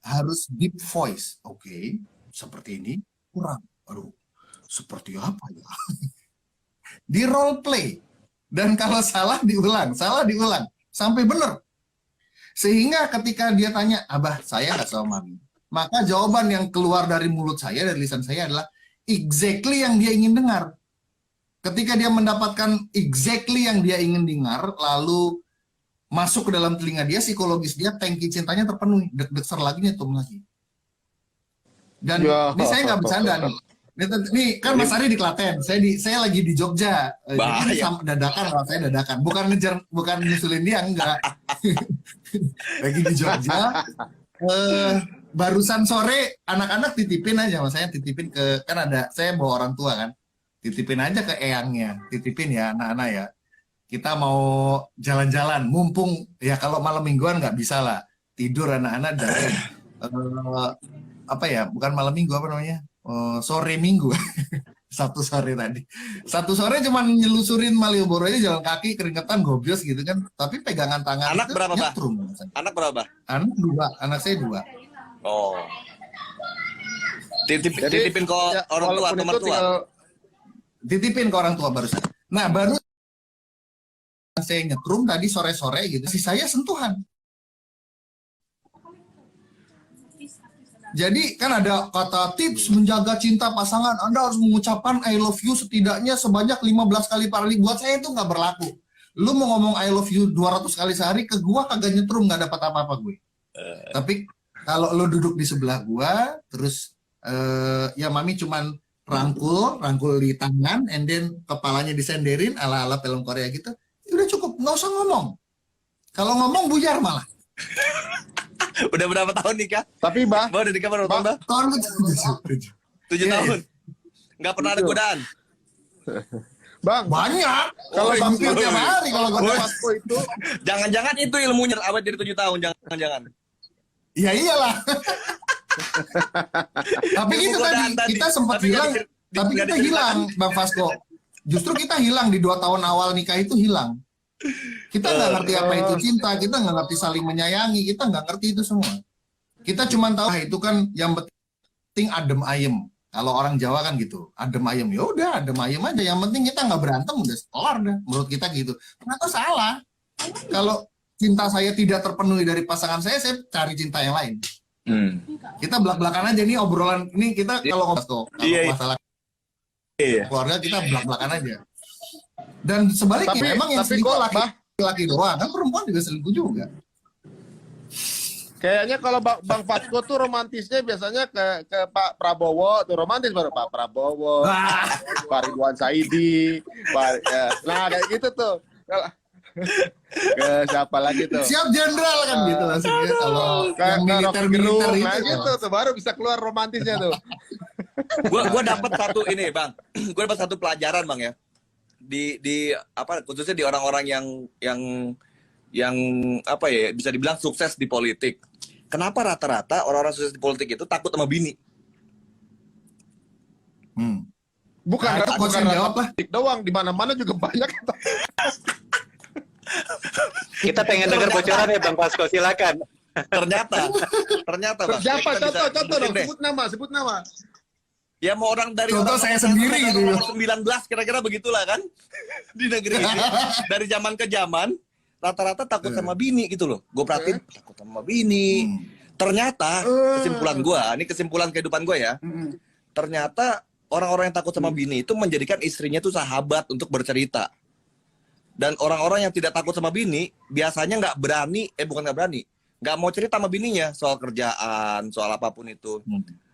[SPEAKER 4] harus deep voice. Oke, seperti ini kurang. Aduh, seperti apa ya? Di role play. Dan kalau salah diulang sampai benar. Sehingga ketika dia tanya, Abah, saya nggak sama Mami. Maka jawaban yang keluar dari mulut saya, dari lisan saya adalah exactly yang dia ingin dengar. Ketika dia mendapatkan exactly yang dia ingin dengar, lalu masuk ke dalam telinga dia, psikologis dia, tangki cintanya terpenuhi. Deg-degser lagi, nyetum lagi. Dan ini saya nggak bercanda nih. Nih kan Mas Ari di Klaten, saya lagi di Jogja. Jadi sama dadakan, kalau saya dadakan. Bukan nyusulin dia, enggak. Lagi di Jogja. Barusan sore anak-anak titipin aja, Mas, saya titipin ke, kan ada, saya bawa orang tua kan. Titipin aja ke eyangnya, titipin ya anak-anak ya. Kita mau jalan-jalan, mumpung ya kalau malam mingguan nggak bisa lah. Tidur anak-anak dari bukan malam minggu, sore minggu. Satu sore tadi. Satu sore cuma nyelusurin Malioboro aja, jalan kaki, keringetan, gobios gitu kan. Tapi pegangan tangan
[SPEAKER 5] anak
[SPEAKER 4] itu
[SPEAKER 5] berapa, Pak?
[SPEAKER 4] nyetrum.
[SPEAKER 5] Anak berapa?
[SPEAKER 4] Anak 2, anak saya 2.
[SPEAKER 5] Oh. Titipin ke orang tua atau mertua?
[SPEAKER 4] Titipin ke orang tua barusan. Nah, baru saya nyetrum tadi sore-sore gitu. Si saya sentuhan. Jadi kan ada kata tips menjaga cinta pasangan, Anda harus mengucapkan I love you setidaknya sebanyak 15 kali per hari. Buat saya itu nggak berlaku. Lu mau ngomong I love you 200 kali sehari, ke gua kagak nyetrum, nggak dapat apa-apa gue. kalau lo duduk di sebelah gua, terus ya mami cuman rangkul di tangan, and then kepalanya disenderin ala-ala film Korea gitu, ya udah cukup, nggak usah ngomong. Kalau ngomong buyar malah.
[SPEAKER 5] Udah berapa tahun nikah?
[SPEAKER 1] Tapi Bah,
[SPEAKER 5] Udah nikah berapa tahun, Bah?
[SPEAKER 4] Tahun
[SPEAKER 5] 7
[SPEAKER 4] Iya.
[SPEAKER 5] tahun. Nggak pernah ada godaan.
[SPEAKER 1] Bang,
[SPEAKER 4] banyak.
[SPEAKER 1] Kalau
[SPEAKER 4] Oh, hampir tiap hari kalau gua
[SPEAKER 1] Pasko itu
[SPEAKER 5] Jangan-jangan itu ilmunya awet dari 7 tahun, jangan-jangan.
[SPEAKER 4] ya iyalah. Tapi
[SPEAKER 5] Ilmu
[SPEAKER 4] itu
[SPEAKER 5] godaan
[SPEAKER 4] tadi kita sempat
[SPEAKER 5] tapi
[SPEAKER 4] hilang,
[SPEAKER 5] nggak
[SPEAKER 4] tapi
[SPEAKER 5] nggak
[SPEAKER 4] kita
[SPEAKER 5] diceritakan.
[SPEAKER 4] hilang, Bang Fasko. Justru kita hilang di 2 tahun awal nikah itu hilang. Kita nggak ngerti apa itu cinta, kita nggak ngerti saling menyayangi, kita nggak ngerti itu semua. Kita cuma tahu itu kan yang penting adem ayem. Kalau orang Jawa kan gitu, adem ayem. Ya udah adem ayem aja. Yang penting kita nggak berantem, udah kelar dah. Menurut kita gitu. Ternyata salah. Kalau cinta saya tidak terpenuhi dari pasangan saya cari cinta yang lain. Kita belak-belakan aja nih obrolan ini kita kalau ngobrol
[SPEAKER 5] Iya.
[SPEAKER 4] masalah
[SPEAKER 5] Iya.
[SPEAKER 4] keluarga kita belak-belakan aja. Dan sebaliknya memang yang selingkuh
[SPEAKER 1] kok, Bah,
[SPEAKER 4] laki-laki doang, kan perempuan juga selingkuh juga.
[SPEAKER 1] kayaknya kalau Bang Fasko tuh romantisnya biasanya ke Pak Prabowo tuh romantis baru Pak Prabowo, Pak Ridwan Saidi, nah kayak gitu tuh. Ke siapa lagi tuh?
[SPEAKER 4] Siap jenderal kan gitu maksudnya. Kalau
[SPEAKER 1] Kayak
[SPEAKER 4] yang
[SPEAKER 1] militer
[SPEAKER 4] militer
[SPEAKER 1] nah
[SPEAKER 4] itu
[SPEAKER 1] gitu tuh baru bisa keluar romantisnya tuh.
[SPEAKER 5] Gua dapat satu ini, Bang. Gua dapat satu pelajaran, Bang ya. Di apa khususnya di orang-orang yang apa ya bisa dibilang sukses di politik. Kenapa rata-rata orang-orang sukses di politik itu takut sama bini?
[SPEAKER 1] Bukan
[SPEAKER 4] Nah, itu coach yang jawab lah.
[SPEAKER 1] politik doang, di mana-mana juga banyak.
[SPEAKER 3] Kita pengen dengar bocoran ya Bang Fasko, silakan.
[SPEAKER 5] Ternyata, Bang.
[SPEAKER 1] Siapa?
[SPEAKER 5] Kita bisa
[SPEAKER 1] Contoh dong,
[SPEAKER 5] sebutin deh.
[SPEAKER 1] sebut nama.
[SPEAKER 5] Ya mau orang dari
[SPEAKER 4] Contoh
[SPEAKER 5] orang
[SPEAKER 4] saya
[SPEAKER 5] nomor
[SPEAKER 4] sendiri
[SPEAKER 5] satu
[SPEAKER 4] gitu.
[SPEAKER 5] sampai nomor 19 kira-kira begitulah kan di negeri ini. Dari zaman ke zaman rata-rata takut sama bini gitu loh. Gue perhatiin takut sama bini. Ternyata kesimpulan kehidupan gue ya. Ternyata orang-orang yang takut sama bini itu menjadikan istrinya tuh sahabat untuk bercerita. Dan orang-orang yang tidak takut sama bini biasanya nggak mau cerita sama bininya soal kerjaan, soal apapun itu.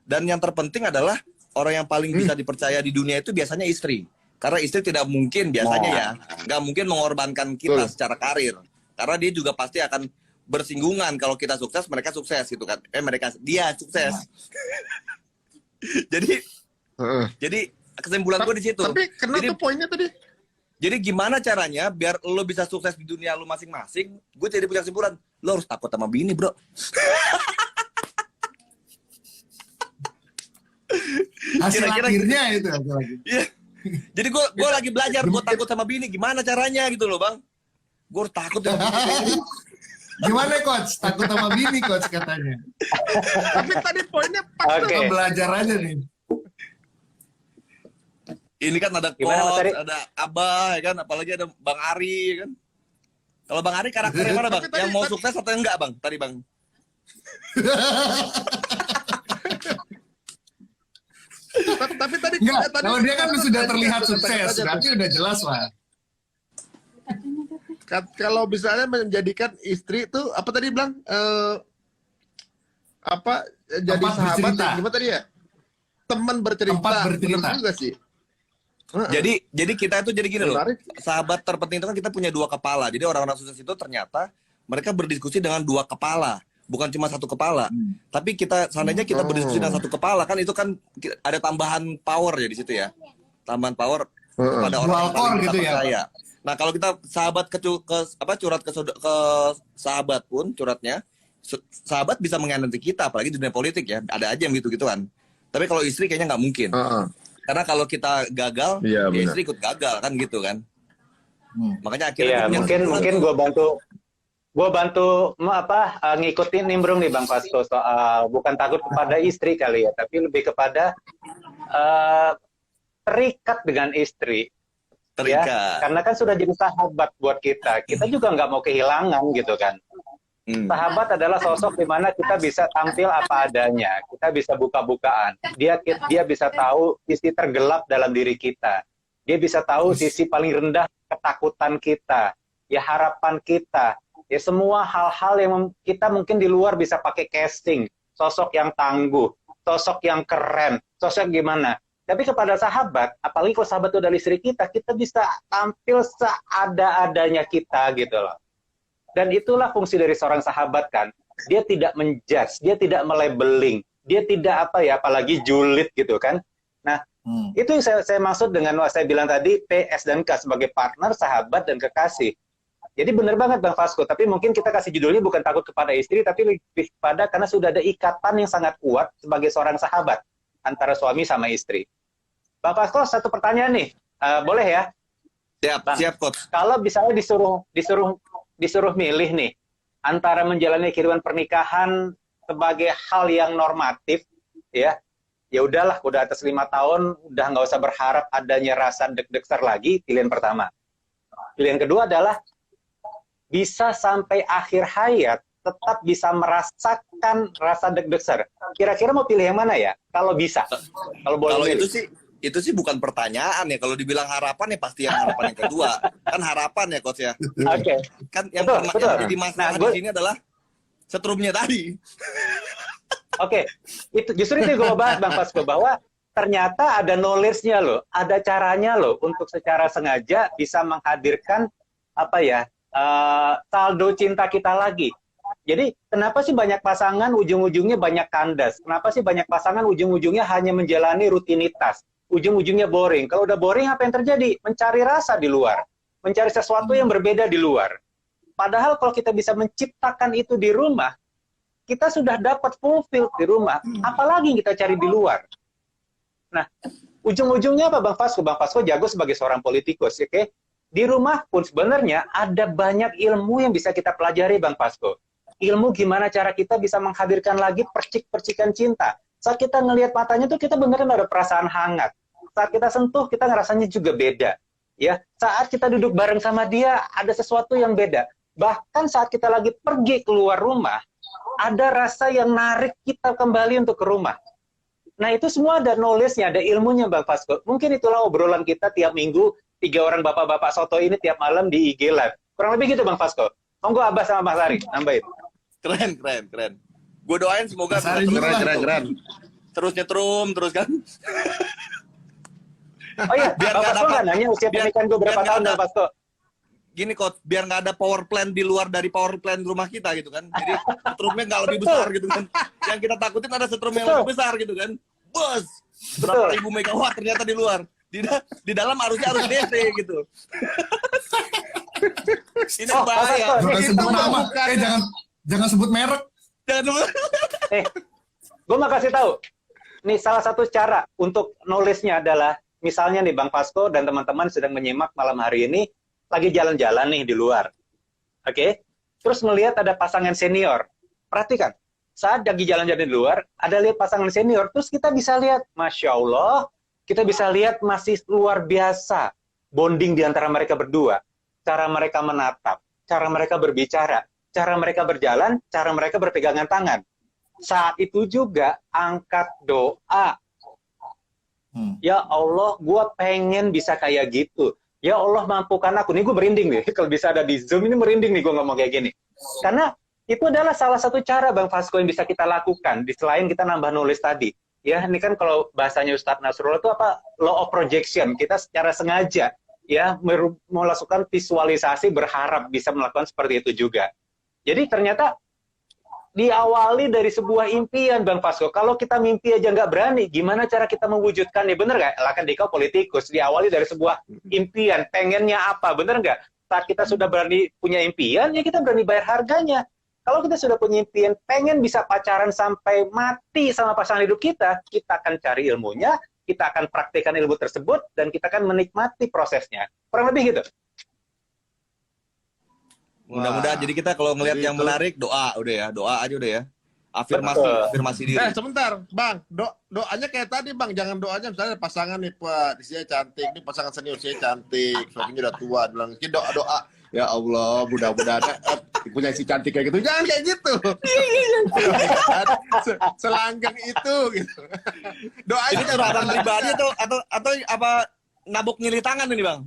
[SPEAKER 5] Dan yang terpenting adalah orang yang paling bisa dipercaya di dunia itu biasanya istri. Karena istri tidak mungkin biasanya ya, nggak mungkin mengorbankan kita secara karir. Karena dia juga pasti akan bersinggungan kalau kita sukses, mereka sukses gitu kan. Dia sukses. Jadi kesimpulan gue di situ.
[SPEAKER 1] Tapi kenapa
[SPEAKER 5] Jadi-
[SPEAKER 1] tuh poinnya tadi?
[SPEAKER 5] Jadi gimana caranya biar lo bisa sukses di dunia lo masing-masing? Gue jadi punya kesimpulan, lo harus takut sama bini, bro.
[SPEAKER 4] Hasil
[SPEAKER 5] Kira-kira
[SPEAKER 4] akhirnya itu hasil akhirnya.
[SPEAKER 5] Iya. Jadi gue lagi belajar, gue takut sama bini. Gimana caranya gitu loh, Bang? Gue harus takut sama bini.
[SPEAKER 4] Gimana coach? Takut sama bini coach katanya.
[SPEAKER 1] Tapi tadi poinnya pas
[SPEAKER 3] Oke.
[SPEAKER 1] tuh.
[SPEAKER 4] Belajar aja nih.
[SPEAKER 5] Ini kan ada
[SPEAKER 3] Gimana, Mas
[SPEAKER 5] coach,
[SPEAKER 3] Ari?
[SPEAKER 5] ada Abah, ya kan? Apalagi ada Bang Ari, ya kan? Kalau Bang Ari karakternya mana, Bang?
[SPEAKER 1] Tapi tadi-
[SPEAKER 5] Yang mau sukses atau enggak, Bang? Tadi, Bang.
[SPEAKER 1] Tapi tadi
[SPEAKER 4] Enggak,
[SPEAKER 1] tadi-
[SPEAKER 4] kalau dia kan sudah terlihat
[SPEAKER 1] tadi-
[SPEAKER 4] sukses,
[SPEAKER 1] tadi-
[SPEAKER 4] berarti udah jelas lah.
[SPEAKER 1] Kalau misalnya menjadikan istri itu apa tadi bilang jadi
[SPEAKER 4] Tempat
[SPEAKER 1] sahabat
[SPEAKER 4] bercerita.
[SPEAKER 1] gimana tadi ya? Teman bercerita.
[SPEAKER 4] Tempat bercerita.
[SPEAKER 1] Bener juga sih.
[SPEAKER 5] Jadi kita itu jadi gini loh.
[SPEAKER 1] Menarik.
[SPEAKER 5] Sahabat terpenting itu kan kita punya 2 kepala. Jadi orang-orang sukses itu ternyata mereka berdiskusi dengan 2 kepala, bukan cuma 1 kepala. Tapi seandainya kita berdiskusi dengan 1 kepala kan itu kan ada tambahan power ya di situ ya. Tambahan power kepada orang
[SPEAKER 4] Dual
[SPEAKER 5] yang paling
[SPEAKER 4] core
[SPEAKER 5] kita
[SPEAKER 4] gitu ya.
[SPEAKER 5] percaya. Nah, kalau kita sahabat curhat ke sahabat pun curhatnya sahabat bisa mengkhianati kita apalagi di dunia politik ya. Ada aja yang gitu-gituan. Tapi kalau istri kayaknya nggak mungkin. Karena kalau kita gagal,
[SPEAKER 1] Iya,
[SPEAKER 5] ya
[SPEAKER 1] benar.
[SPEAKER 5] istri ikut gagal kan gitu kan. Makanya akhirnya
[SPEAKER 3] Iya,
[SPEAKER 5] dia punya
[SPEAKER 3] mungkin
[SPEAKER 5] kesimpulan.
[SPEAKER 3] gue bantu ngikutin nimbrung nih Bang Fasko soal bukan takut kepada istri kali ya, tapi lebih kepada terikat dengan istri.
[SPEAKER 5] terikat.
[SPEAKER 3] Ya, karena kan sudah jadi sahabat buat kita. Kita juga nggak mau kehilangan gitu kan. Sahabat adalah sosok di mana kita bisa tampil apa adanya, kita bisa buka-bukaan. Dia bisa tahu sisi tergelap dalam diri kita. Dia bisa tahu sisi paling rendah ketakutan kita, ya harapan kita, ya semua hal-hal yang kita mungkin di luar bisa pakai casting, sosok yang tangguh, sosok yang keren, sosok gimana. Tapi kepada sahabat, apalagi kalau sahabat itu adalah istri kita, kita bisa tampil seada-adanya kita gitu loh. Dan itulah fungsi dari seorang sahabat kan. Dia tidak menjudge, dia tidak melabeling, dia tidak apalagi julid gitu kan. Nah, itu yang saya maksud dengan saya bilang tadi P, S, dan K sebagai partner, sahabat, dan kekasih. Jadi benar banget Bang Vasco, tapi mungkin kita kasih judulnya bukan takut kepada istri, tapi lebih kepada karena sudah ada ikatan yang sangat kuat sebagai seorang sahabat antara suami sama istri. Bang Vasco, satu pertanyaan nih, boleh ya?
[SPEAKER 5] Siap,
[SPEAKER 3] Bang,
[SPEAKER 5] siap coach.
[SPEAKER 3] kalau misalnya disuruh milih nih antara menjalani kehidupan pernikahan sebagai hal yang normatif, ya udahlah, udah atas 5 tahun, udah nggak usah berharap adanya rasa deg-deger lagi. Pilihan pertama. Pilihan kedua adalah bisa sampai akhir hayat tetap bisa merasakan rasa deg-deger. Kira-kira mau pilih yang mana ya? Kalau bisa, kalau boleh.
[SPEAKER 5] Kalau
[SPEAKER 3] milih.
[SPEAKER 5] itu sih bukan pertanyaan ya. Kalau dibilang harapan ya pasti yang harapan yang kedua. Kan harapan ya coach ya.
[SPEAKER 3] Oke.
[SPEAKER 5] Kan yang
[SPEAKER 3] Betul.
[SPEAKER 5] jadi masalah di sini adalah setrumnya tadi.
[SPEAKER 3] Oke, itu justru itu gue bahas Bang Vasco, bahwa ternyata ada knowledge-nya loh, ada caranya loh untuk secara sengaja bisa menghadirkan saldo cinta kita lagi. Jadi kenapa sih banyak pasangan ujung-ujungnya banyak kandas? Kenapa sih banyak pasangan ujung-ujungnya hanya menjalani rutinitas? Ujung-ujungnya boring. Kalau udah boring apa yang terjadi? Mencari rasa di luar, mencari sesuatu yang berbeda di luar. Padahal kalau kita bisa menciptakan itu di rumah, kita sudah dapat fulfill di rumah, apalagi yang kita cari di luar. Nah, ujung-ujungnya apa Bang Vasco? Bang Vasco jago sebagai seorang politikus, oke? Di rumah pun sebenarnya ada banyak ilmu yang bisa kita pelajari Bang Vasco. Ilmu gimana cara kita bisa menghadirkan lagi percik-percikan cinta. Saat kita ngelihat matanya tuh kita beneran ada perasaan hangat. Saat kita sentuh kita ngerasanya juga beda. Ya, saat kita duduk bareng sama dia ada sesuatu yang beda. Bahkan saat kita lagi pergi keluar rumah, ada rasa yang narik kita kembali untuk ke rumah. Nah, itu semua ada knowledge-nya, ada ilmunya Bang Vasco. Mungkin itulah obrolan kita tiap minggu, 3 orang bapak-bapak soto ini tiap malam di IG Live. Kurang lebih gitu Bang Vasco. Monggo Abah sama Mas Ari, nambahin.
[SPEAKER 5] Keren. Gue doain semoga bisa terus nyetrum terus kan.
[SPEAKER 3] Oh iya,
[SPEAKER 5] Biar
[SPEAKER 3] Bang
[SPEAKER 5] nggak
[SPEAKER 3] Vasco
[SPEAKER 5] dapat-
[SPEAKER 3] nggak nanya usia pernikahan gue berapa
[SPEAKER 5] biar
[SPEAKER 3] tahun
[SPEAKER 5] nggak
[SPEAKER 3] Bang Vasco?
[SPEAKER 5] Gini coach, biar nggak ada power plant di luar dari power plant rumah kita gitu kan. Jadi setrumnya nggak lebih besar gitu kan. Yang kita takutin ada setrum yang lebih besar gitu kan. Bos, berapa ribu megawatt ternyata di luar. Di dalam harusnya harus DC gitu. Ini
[SPEAKER 3] Oh,
[SPEAKER 5] bahaya.
[SPEAKER 3] Mas
[SPEAKER 4] Jangan
[SPEAKER 3] Vasco,
[SPEAKER 4] sebut nama. Jangan sebut merek.
[SPEAKER 3] gue mau kasih tahu. Nih salah satu cara untuk knowledge-nya adalah misalnya nih Bang Vasco dan teman-teman sedang menyimak malam hari ini lagi jalan-jalan nih di luar. Oke? Terus melihat ada pasangan senior. Perhatikan. Saat lagi jalan-jalan di luar, ada lihat pasangan senior, terus kita bisa lihat, Masya Allah, kita bisa lihat masih luar biasa bonding di antara mereka berdua. Cara mereka menatap, cara mereka berbicara, cara mereka berjalan, cara mereka berpegangan tangan. Saat itu juga angkat doa. Ya Allah, gue pengen bisa kayak gitu. Ya Allah, mampukan aku. Ini gue merinding nih. Kalau bisa ada di Zoom, ini merinding nih gue ngomong kayak gini. Karena itu adalah salah satu cara Bang Vasco yang bisa kita lakukan. Selain kita nambah knowledge tadi. Ya, ini kan kalau bahasanya Ustadz Nasrullah itu apa? Law of projection. Kita secara sengaja ya melakukan visualisasi berharap bisa melakukan seperti itu juga. Jadi ternyata diawali dari sebuah impian Bang Vasco. Kalau kita mimpi aja nggak berani, gimana cara kita mewujudkannya? Bener nggak? Lah kan Dika politikus, diawali dari sebuah impian, pengennya apa? Bener nggak? Saat kita sudah berani punya impian, ya kita berani bayar harganya. Kalau kita sudah punya impian, pengen bisa pacaran sampai mati sama pasangan hidup kita akan cari ilmunya, kita akan praktekkan ilmu tersebut, dan kita akan menikmati prosesnya. Kurang lebih gitu.
[SPEAKER 5] Mudah-mudahan jadi kita kalau ngelihat yang menarik doa udah ya, doa aja udah ya. Afirmasi diri.
[SPEAKER 6] Sebentar, Bang. Doanya kayak tadi, Bang. Jangan doanya misalnya pasangan nih, Pak, dia cantik, ini pasangan senior saya cantik, suaminya udah tua, bilang, "Ini doa. Ya Allah, mudah-mudahan punya si cantik kayak gitu." Jangan kayak gitu. Selanggang itu gitu. Doa
[SPEAKER 5] Ini curhatan pribadi atau apa nabok nyili tangan ini, Bang?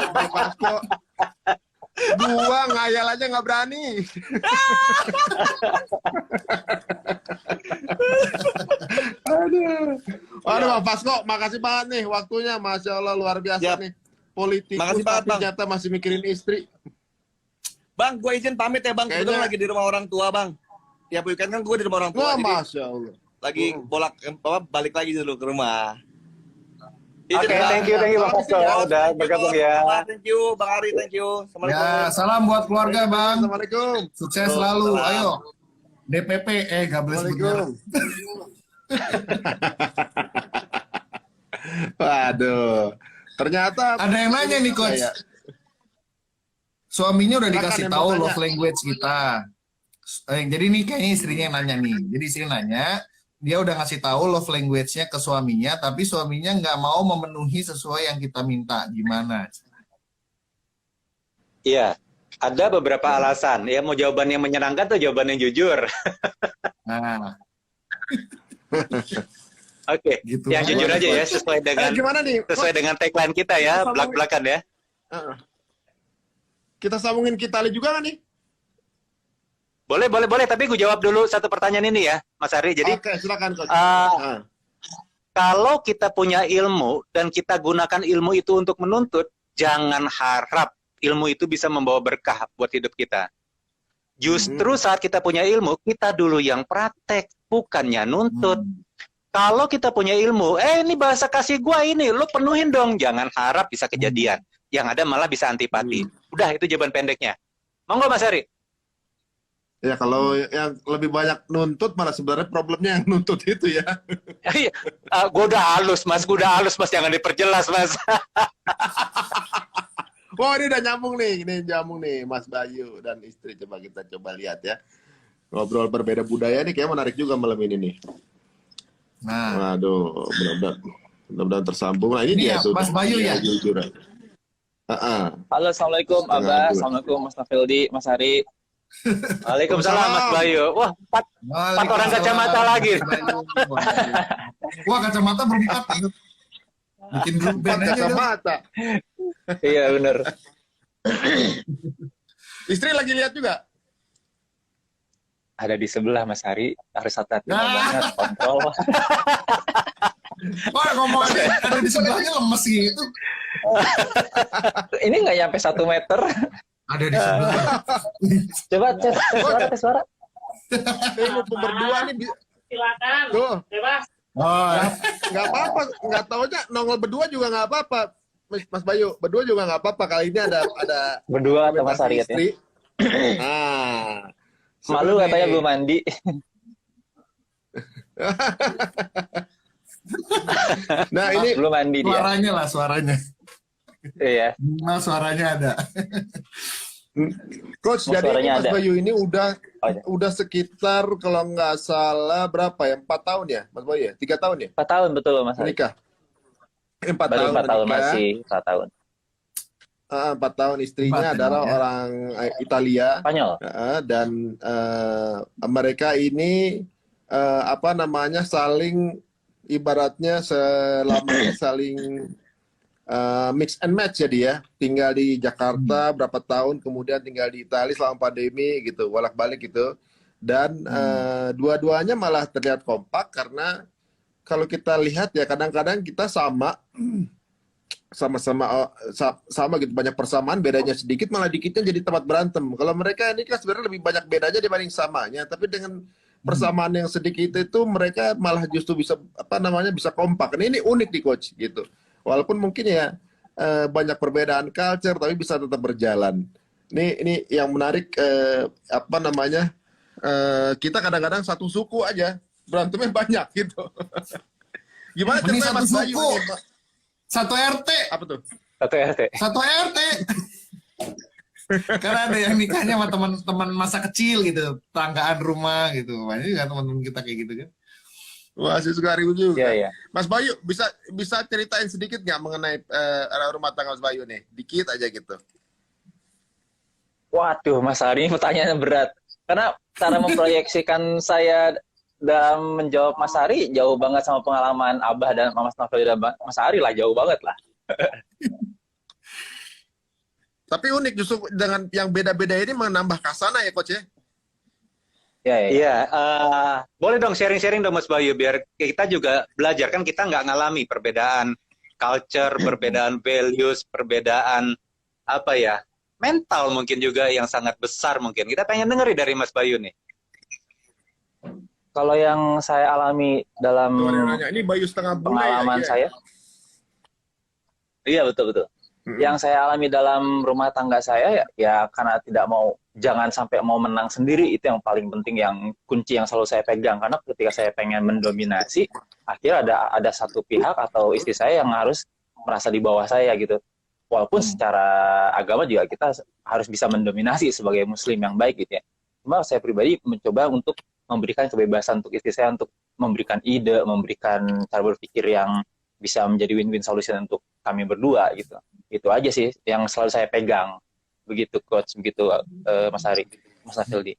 [SPEAKER 6] Bang Vasco. Dua ngayal aja nggak berani. Aduh. Aduh, Bang Fasko, makasih banget nih waktunya. Masya Allah, luar biasa
[SPEAKER 5] Siap.
[SPEAKER 6] nih. Politikus
[SPEAKER 5] Makasih banget,
[SPEAKER 6] tapi
[SPEAKER 5] Bang.
[SPEAKER 6] ternyata masih mikirin istri.
[SPEAKER 5] Bang, gue izin pamit ya, Bang.
[SPEAKER 6] Kayaknya-
[SPEAKER 5] Kebetulan lagi di rumah orang tua, Bang. Tiap weekend kan gue di rumah orang tua.
[SPEAKER 6] Wah,
[SPEAKER 5] Jadi
[SPEAKER 6] Masya Allah.
[SPEAKER 5] lagi balik lagi dulu ke rumah.
[SPEAKER 3] Oke, thank you Bang Fasko udah bergabung ya.
[SPEAKER 5] Thank you, Bang Ari, thank you. Assalamualaikum.
[SPEAKER 4] Ya, salam buat keluarga, Bang.
[SPEAKER 6] Assalamualaikum.
[SPEAKER 4] Sukses selalu. Ayo. DPP, gak boleh sebut merek.
[SPEAKER 6] Assalamualaikum. Waduh. Ternyata
[SPEAKER 4] Ada yang nanya nih, Coach.
[SPEAKER 6] Kayak-
[SPEAKER 4] Suaminya udah
[SPEAKER 6] Silakan,
[SPEAKER 4] dikasih
[SPEAKER 6] yang
[SPEAKER 4] tahu
[SPEAKER 6] mau tanya.
[SPEAKER 4] love language kita. Jadi nih kayaknya istrinya yang nanya nih. Jadi istri nanya, dia udah ngasih tahu love language-nya ke suaminya, tapi suaminya nggak mau memenuhi sesuai yang kita minta. Gimana?
[SPEAKER 3] Iya, ada beberapa alasan. Ya mau jawaban yang menyenangkan atau jawaban yang jujur.
[SPEAKER 4] Nah,
[SPEAKER 3] Oke,
[SPEAKER 4] gitu.
[SPEAKER 3] yang jujur aja ya sesuai dengan
[SPEAKER 6] gimana nih?
[SPEAKER 3] sesuai dengan tagline kita ya, belak-belakan ya.
[SPEAKER 6] Heeh. Kita sambungin Kitali juga nggak nih?
[SPEAKER 3] Boleh. Tapi gue jawab dulu satu pertanyaan ini ya, Mas Ari. Jadi
[SPEAKER 6] Oke, silakan Coach.
[SPEAKER 3] Ah. kalau kita punya ilmu dan kita gunakan ilmu itu untuk menuntut, jangan harap ilmu itu bisa membawa berkah buat hidup kita. Justru saat kita punya ilmu, kita dulu yang praktek, bukannya nuntut. Kalau kita punya ilmu, ini bahasa kasih gua ini, lu penuhin dong. Jangan harap bisa kejadian. Yang ada malah bisa antipati. Udah, itu jawaban pendeknya. Monggo Mas Ari.
[SPEAKER 6] Ya kalau yang lebih banyak nuntut malah sebenarnya problemnya yang nuntut itu ya.
[SPEAKER 3] Gue udah halus Mas, jangan diperjelas Mas.
[SPEAKER 6] Wah ini udah nyambung nih Mas Bayu dan istri. Coba kita lihat ya. Ngobrol berbeda budaya nih kayak menarik juga malam ini nih.
[SPEAKER 4] Nah,
[SPEAKER 6] Waduh, mudah-mudahan tersambung. Nah ini
[SPEAKER 4] Ini
[SPEAKER 6] dia
[SPEAKER 4] ya,
[SPEAKER 6] tuh.
[SPEAKER 4] Mas Bayu ya?
[SPEAKER 6] Jujur.
[SPEAKER 7] Halo, assalamualaikum
[SPEAKER 6] Setengah
[SPEAKER 7] Abah,
[SPEAKER 6] dua.
[SPEAKER 7] assalamualaikum Mas Nafildi, Mas Ari.
[SPEAKER 3] Waalaikumsalam Mas Bayu. Wah, empat orang kacamata lagi.
[SPEAKER 4] Wah, kacamata berempat. Bikin grup band aja. dong.
[SPEAKER 6] Kacamata.
[SPEAKER 7] Iya bener.
[SPEAKER 6] Istri lagi lihat juga.
[SPEAKER 7] Ada di sebelah Mas Ari, harus hati-hati
[SPEAKER 4] Nah.
[SPEAKER 7] banget, kontrol.
[SPEAKER 4] Wah, ngomong ada di sebelahnya lemes gitu.
[SPEAKER 7] Ini nggak nyampe 1 meter.
[SPEAKER 4] Ada di sebelah.
[SPEAKER 7] Coba tes suara.
[SPEAKER 6] Ini tuh berdua nih.
[SPEAKER 2] Silakan.
[SPEAKER 6] Tuh.
[SPEAKER 2] Bebas.
[SPEAKER 4] Oh,
[SPEAKER 6] Nggak apa-apa, nggak tahu aja nongol berdua juga nggak apa-apa. Mas Bayu, berdua juga nggak apa-apa. Kali ini ada
[SPEAKER 7] Berdua atau Mas Ari ya?
[SPEAKER 6] istri. Nah,
[SPEAKER 7] Malu katanya belum mandi.
[SPEAKER 6] nah ini
[SPEAKER 7] Belum mandi dia.
[SPEAKER 4] suaranya lah, suaranya.
[SPEAKER 7] Iya.
[SPEAKER 4] Nah, suaranya ada.
[SPEAKER 6] Coach,
[SPEAKER 7] Oh,
[SPEAKER 6] jadi
[SPEAKER 7] suaranya
[SPEAKER 6] Mas
[SPEAKER 7] ada.
[SPEAKER 6] Bayu ini
[SPEAKER 7] Oh, iya.
[SPEAKER 6] udah sekitar kalau nggak salah berapa ya? 4 tahun ya, Mas Bayu ya? 3 tahun ya
[SPEAKER 7] 4 tahun betul Mas Ari.
[SPEAKER 6] menikah? 4
[SPEAKER 7] Baru
[SPEAKER 6] tahun
[SPEAKER 7] 4 tahun
[SPEAKER 6] menikah.
[SPEAKER 7] masih 4 tahun.
[SPEAKER 6] 4 tahun istrinya
[SPEAKER 4] 4
[SPEAKER 6] adalah
[SPEAKER 4] ya.
[SPEAKER 6] orang Italia.
[SPEAKER 7] Spanyol.
[SPEAKER 6] Dan mereka ini apa namanya saling ibaratnya selama ini saling mix and match jadi ya, tinggal di Jakarta berapa tahun, kemudian tinggal di Italia selama pandemi gitu, bolak-balik gitu. Dan dua-duanya malah terlihat kompak karena kalau kita lihat ya kadang-kadang kita sama gitu, banyak persamaan, bedanya sedikit, malah dikitnya jadi tempat berantem. Kalau mereka ini kan sebenarnya lebih banyak bedanya dibanding samanya, tapi dengan persamaan yang sedikit itu mereka malah justru bisa bisa kompak. Ini unik di coach gitu. Walaupun mungkin ya banyak perbedaan culture, tapi bisa tetap berjalan. Ini yang menarik kita kadang-kadang satu suku aja berantemnya banyak gitu. Gimana
[SPEAKER 4] Mending
[SPEAKER 6] ceritanya
[SPEAKER 4] satu
[SPEAKER 6] Mas Bayu
[SPEAKER 4] suku.
[SPEAKER 6] ini, Pak?
[SPEAKER 4] Satu RT.
[SPEAKER 6] Apa tuh?
[SPEAKER 7] Satu RT.
[SPEAKER 4] Satu RT. Karena ada yang nikahnya sama teman-teman masa kecil gitu, tanggaan rumah gitu. Banyak juga teman-teman kita kayak gitu kan.
[SPEAKER 6] Wah, si Sugaribu juga.
[SPEAKER 7] Iya, iya.
[SPEAKER 6] Mas Bayu, bisa ceritain sedikit nggak mengenai rumah tangga Mas Bayu nih? Dikit aja gitu.
[SPEAKER 7] Waduh, Mas Ari, pertanyaannya berat. Karena cara memproyeksikan saya dalam menjawab Mas Ari jauh banget sama pengalaman Abah dan Mas Novel dan Mas Ari lah, jauh banget lah.
[SPEAKER 6] Tapi unik justru dengan yang beda-beda ini menambah kasana ya coach ya.
[SPEAKER 7] Ya, ya.
[SPEAKER 3] Iya, boleh dong sharing-sharing dong Mas Bayu, biar kita juga belajar. Kan kita nggak ngalami perbedaan culture, perbedaan values, perbedaan apa ya, mental mungkin juga yang sangat besar mungkin. Kita pengen dengerin dari Mas Bayu nih.
[SPEAKER 7] Kalau yang saya alami dalam
[SPEAKER 6] Tuh, ada yang nanya, ini Bayu setengah bule ya?
[SPEAKER 7] pengalaman
[SPEAKER 6] Iya.
[SPEAKER 7] saya, iya betul-betul. Yang saya alami dalam rumah tangga saya ya karena tidak mau, jangan sampai mau menang sendiri, itu yang paling penting, yang kunci yang selalu saya pegang. Karena ketika saya pengen mendominasi, akhirnya ada satu pihak atau istri saya yang harus merasa di bawah saya gitu. Walaupun secara agama juga kita harus bisa mendominasi sebagai muslim yang baik gitu ya. Cuma saya pribadi mencoba untuk memberikan kebebasan untuk istri saya, untuk memberikan ide, memberikan cara berpikir yang bisa menjadi win-win solution untuk kami berdua gitu. Itu aja sih yang selalu saya pegang. Begitu coach, begitu Mas Ari, Mas Nafildi.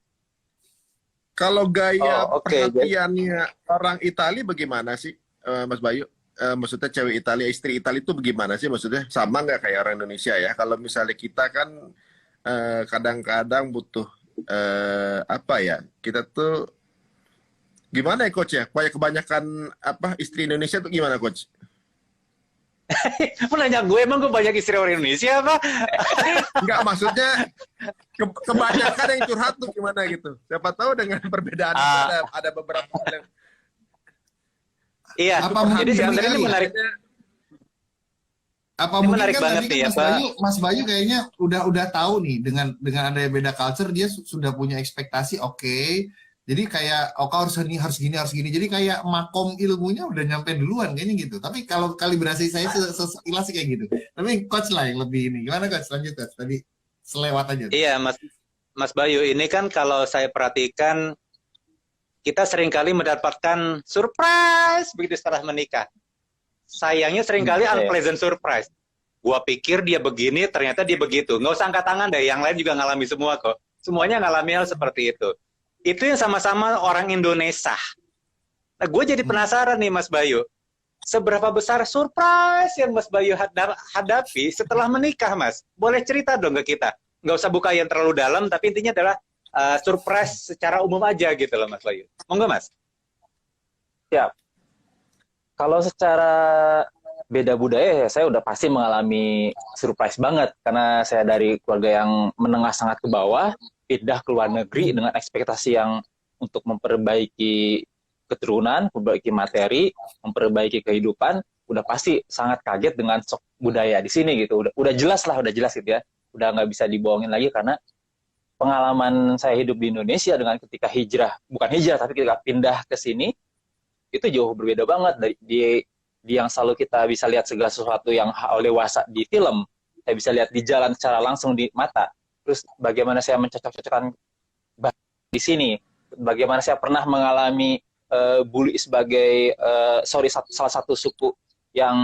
[SPEAKER 6] Kalau gaya
[SPEAKER 7] Oh, oke.
[SPEAKER 6] perhatiannya orang Itali bagaimana sih, Mas Bayu? Maksudnya cewek Italia, istri Italia itu bagaimana sih? Maksudnya sama nggak kayak orang Indonesia ya? Kalau misalnya kita kan kadang-kadang butuh apa ya? Kita tuh gimana ya coach ya? Kebanyakan apa istri Indonesia tuh gimana coach?
[SPEAKER 3] Lu nanya gue, emang gue banyak istri orang Indonesia apa?
[SPEAKER 6] Enggak, maksudnya kebanyakan yang curhat tuh gimana gitu. Siapa tahu dengan perbedaan itu ada beberapa hal yang
[SPEAKER 3] Iya,
[SPEAKER 4] Apa
[SPEAKER 3] jadi
[SPEAKER 4] mungkin
[SPEAKER 3] sebenarnya ini
[SPEAKER 4] kali ya?
[SPEAKER 3] menarik.
[SPEAKER 4] Apa
[SPEAKER 3] Ini
[SPEAKER 4] mungkin
[SPEAKER 3] menarik
[SPEAKER 4] kan
[SPEAKER 3] banget
[SPEAKER 4] tadi
[SPEAKER 3] nih,
[SPEAKER 4] kan
[SPEAKER 3] apa?
[SPEAKER 4] Mas Bayu kayaknya udah tahu nih dengan ada beda culture, dia sudah punya ekspektasi, oke. Jadi kayak kau harus gini. Jadi kayak makom ilmunya udah nyampe duluan kayaknya gitu. Tapi kalau kalibrasi saya sekilas sih kayak gitu. Tapi coach lah yang lebih ini. Gimana coach? Lanjut coach. Tadi selewat aja.
[SPEAKER 3] Iya, Mas Bayu, ini kan kalau saya perhatikan, kita seringkali mendapatkan surprise begitu setelah menikah. Sayangnya seringkali unpleasant surprise. Gua pikir dia begini, ternyata dia begitu. Nggak usah angkat tangan deh, yang lain juga ngalami semua kok. Semuanya ngalami hal seperti itu. Itu yang sama-sama orang Indonesia. Nah, gue jadi penasaran nih Mas Bayu. Seberapa besar surprise yang Mas Bayu hadapi setelah menikah, Mas? Boleh cerita dong ke kita. Nggak usah buka yang terlalu dalam, tapi intinya adalah surprise secara umum aja gitu loh Mas Bayu. Monggo Mas.
[SPEAKER 7] Ya, kalau secara beda budaya, saya udah pasti mengalami surprise banget. Karena saya dari keluarga yang menengah sangat ke bawah, pindah ke luar negeri dengan ekspektasi yang untuk memperbaiki keturunan, memperbaiki materi, memperbaiki kehidupan, udah pasti sangat kaget dengan shock budaya di sini gitu. Udah jelas gitu ya. Udah nggak bisa dibohongin lagi karena pengalaman saya hidup di Indonesia dengan ketika bukan hijrah tapi ketika pindah ke sini itu jauh berbeda banget dari di yang selalu kita bisa lihat segala sesuatu yang lewat di film, saya bisa lihat di jalan secara langsung di mata. Terus bagaimana saya mencocok-cocokkan di sini, bagaimana saya pernah mengalami bully sebagai salah satu suku yang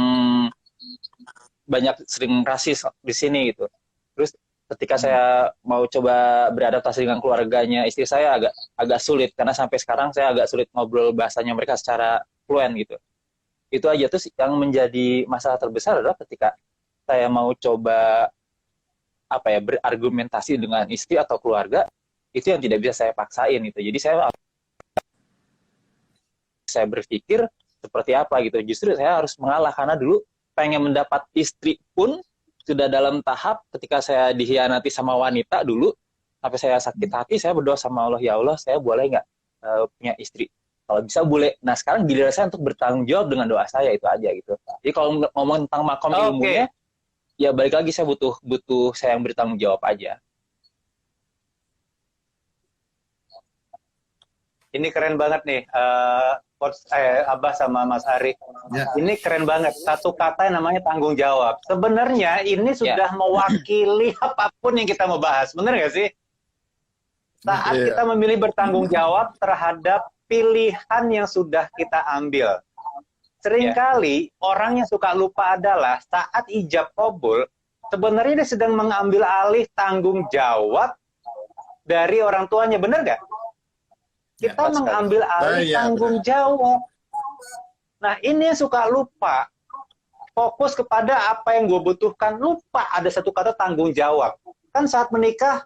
[SPEAKER 7] banyak sering rasis di sini gitu. Terus ketika saya mau coba beradaptasi dengan keluarganya istri saya agak sulit karena sampai sekarang saya agak sulit ngobrol bahasanya mereka secara fluent gitu. Itu aja. Terus yang menjadi masalah terbesar adalah ketika saya mau coba berargumentasi dengan istri atau keluarga, itu yang tidak bisa saya paksain gitu. Jadi saya berpikir seperti apa gitu. Justru saya harus mengalah karena dulu pengen mendapat istri pun sudah dalam tahap ketika saya dikhianati sama wanita dulu, sampai saya sakit hati, saya berdoa sama Allah, ya Allah, saya boleh nggak punya istri? Kalau bisa boleh. Nah sekarang giliran saya untuk bertanggung jawab dengan doa saya, itu aja gitu. Jadi kalau ngomong tentang makom ilmunya, ya balik lagi saya butuh saya yang bertanggung jawab aja.
[SPEAKER 3] Ini keren banget nih, Abah sama Mas Ari.
[SPEAKER 4] Ya.
[SPEAKER 3] Ini keren banget. Satu kata yang namanya tanggung jawab. Sebenarnya ini sudah mewakili apapun yang kita mau bahas. Bener nggak sih? Saat kita memilih bertanggung jawab terhadap pilihan yang sudah kita ambil. Seringkali orang yang suka lupa adalah saat ijab kabul, sebenarnya dia sedang mengambil alih tanggung jawab dari orang tuanya. Bener nggak? Kita mengambil alih tanggung jawab. Nah, ini yang suka lupa. fokus kepada apa yang gue butuhkan, lupa ada satu kata tanggung jawab. Kan saat menikah,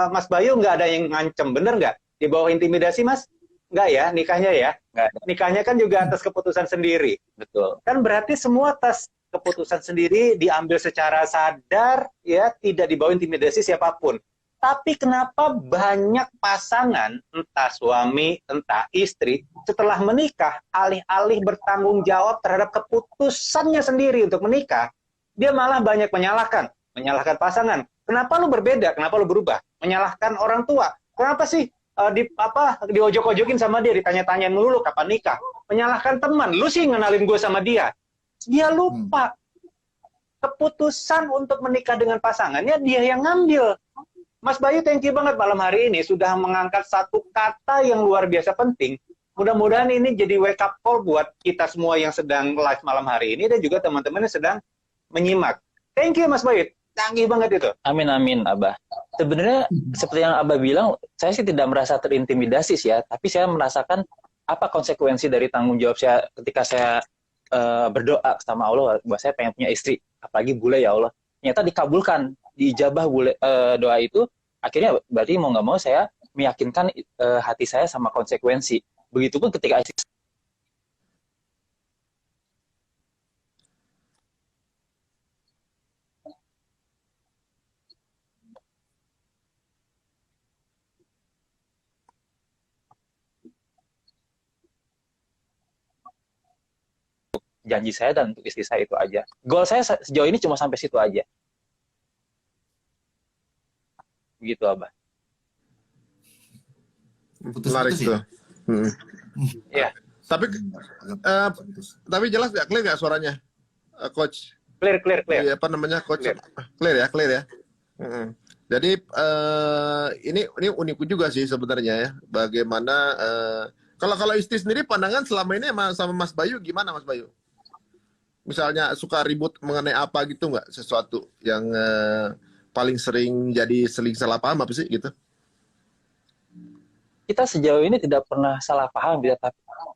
[SPEAKER 3] Mas Bayu nggak ada yang ngancem, bener nggak? Di bawah intimidasi, Mas? Nggak ya, nikahnya ya?
[SPEAKER 7] Nggak.
[SPEAKER 3] Nikahnya kan juga atas keputusan sendiri.
[SPEAKER 7] Betul.
[SPEAKER 3] Kan berarti semua atas keputusan sendiri, diambil secara sadar, ya, tidak di bawah intimidasi siapapun. Tapi kenapa banyak pasangan, entah suami, entah istri, setelah menikah, alih-alih bertanggung jawab terhadap keputusannya sendiri untuk menikah, dia malah banyak menyalahkan pasangan. Kenapa lu berbeda? Kenapa lu berubah? Menyalahkan orang tua. Kenapa sih diojok-ojokin sama dia, ditanya-tanyain melulu kapan nikah? Menyalahkan teman. Lu sih ngenalin gue sama dia. Dia lupa. Keputusan untuk menikah dengan pasangannya dia yang ngambil. Mas Bayu, thank you banget malam hari ini sudah mengangkat satu kata yang luar biasa penting. Mudah-mudahan ini jadi wake up call buat kita semua yang sedang live malam hari ini dan juga teman-teman yang sedang menyimak. Thank you Mas Bayu, canggih banget itu.
[SPEAKER 7] Amin, amin, Abah. Sebenarnya seperti yang Abah bilang, saya sih tidak merasa terintimidasi sih ya, tapi saya merasakan apa konsekuensi dari tanggung jawab saya ketika saya berdoa sama Allah bahwa saya pengen punya istri, apalagi bule ya Allah. Ternyata dikabulkan, diijabah doa itu. Akhirnya berarti mau nggak mau saya meyakinkan hati saya sama konsekuensi. Begitupun ketika istri janji saya dan untuk istri saya itu aja. Goal saya sejauh ini cuma sampai situ aja. Begitu, Abah.
[SPEAKER 6] Menarik
[SPEAKER 4] Putus-putus
[SPEAKER 6] tuh.
[SPEAKER 3] Ya,
[SPEAKER 6] Tapi jelas nggak, clear nggak suaranya, Coach?
[SPEAKER 3] clear.
[SPEAKER 6] Iya, apa namanya, Coach? Clear ya. Jadi ini unik juga sih sebenarnya ya. Bagaimana kalau istri sendiri pandangan selama ini sama Mas Bayu gimana, Mas Bayu? Misalnya suka ribut mengenai apa gitu nggak? Sesuatu yang paling sering jadi seling salah paham apa sih gitu?
[SPEAKER 7] Kita sejauh ini tidak pernah salah paham,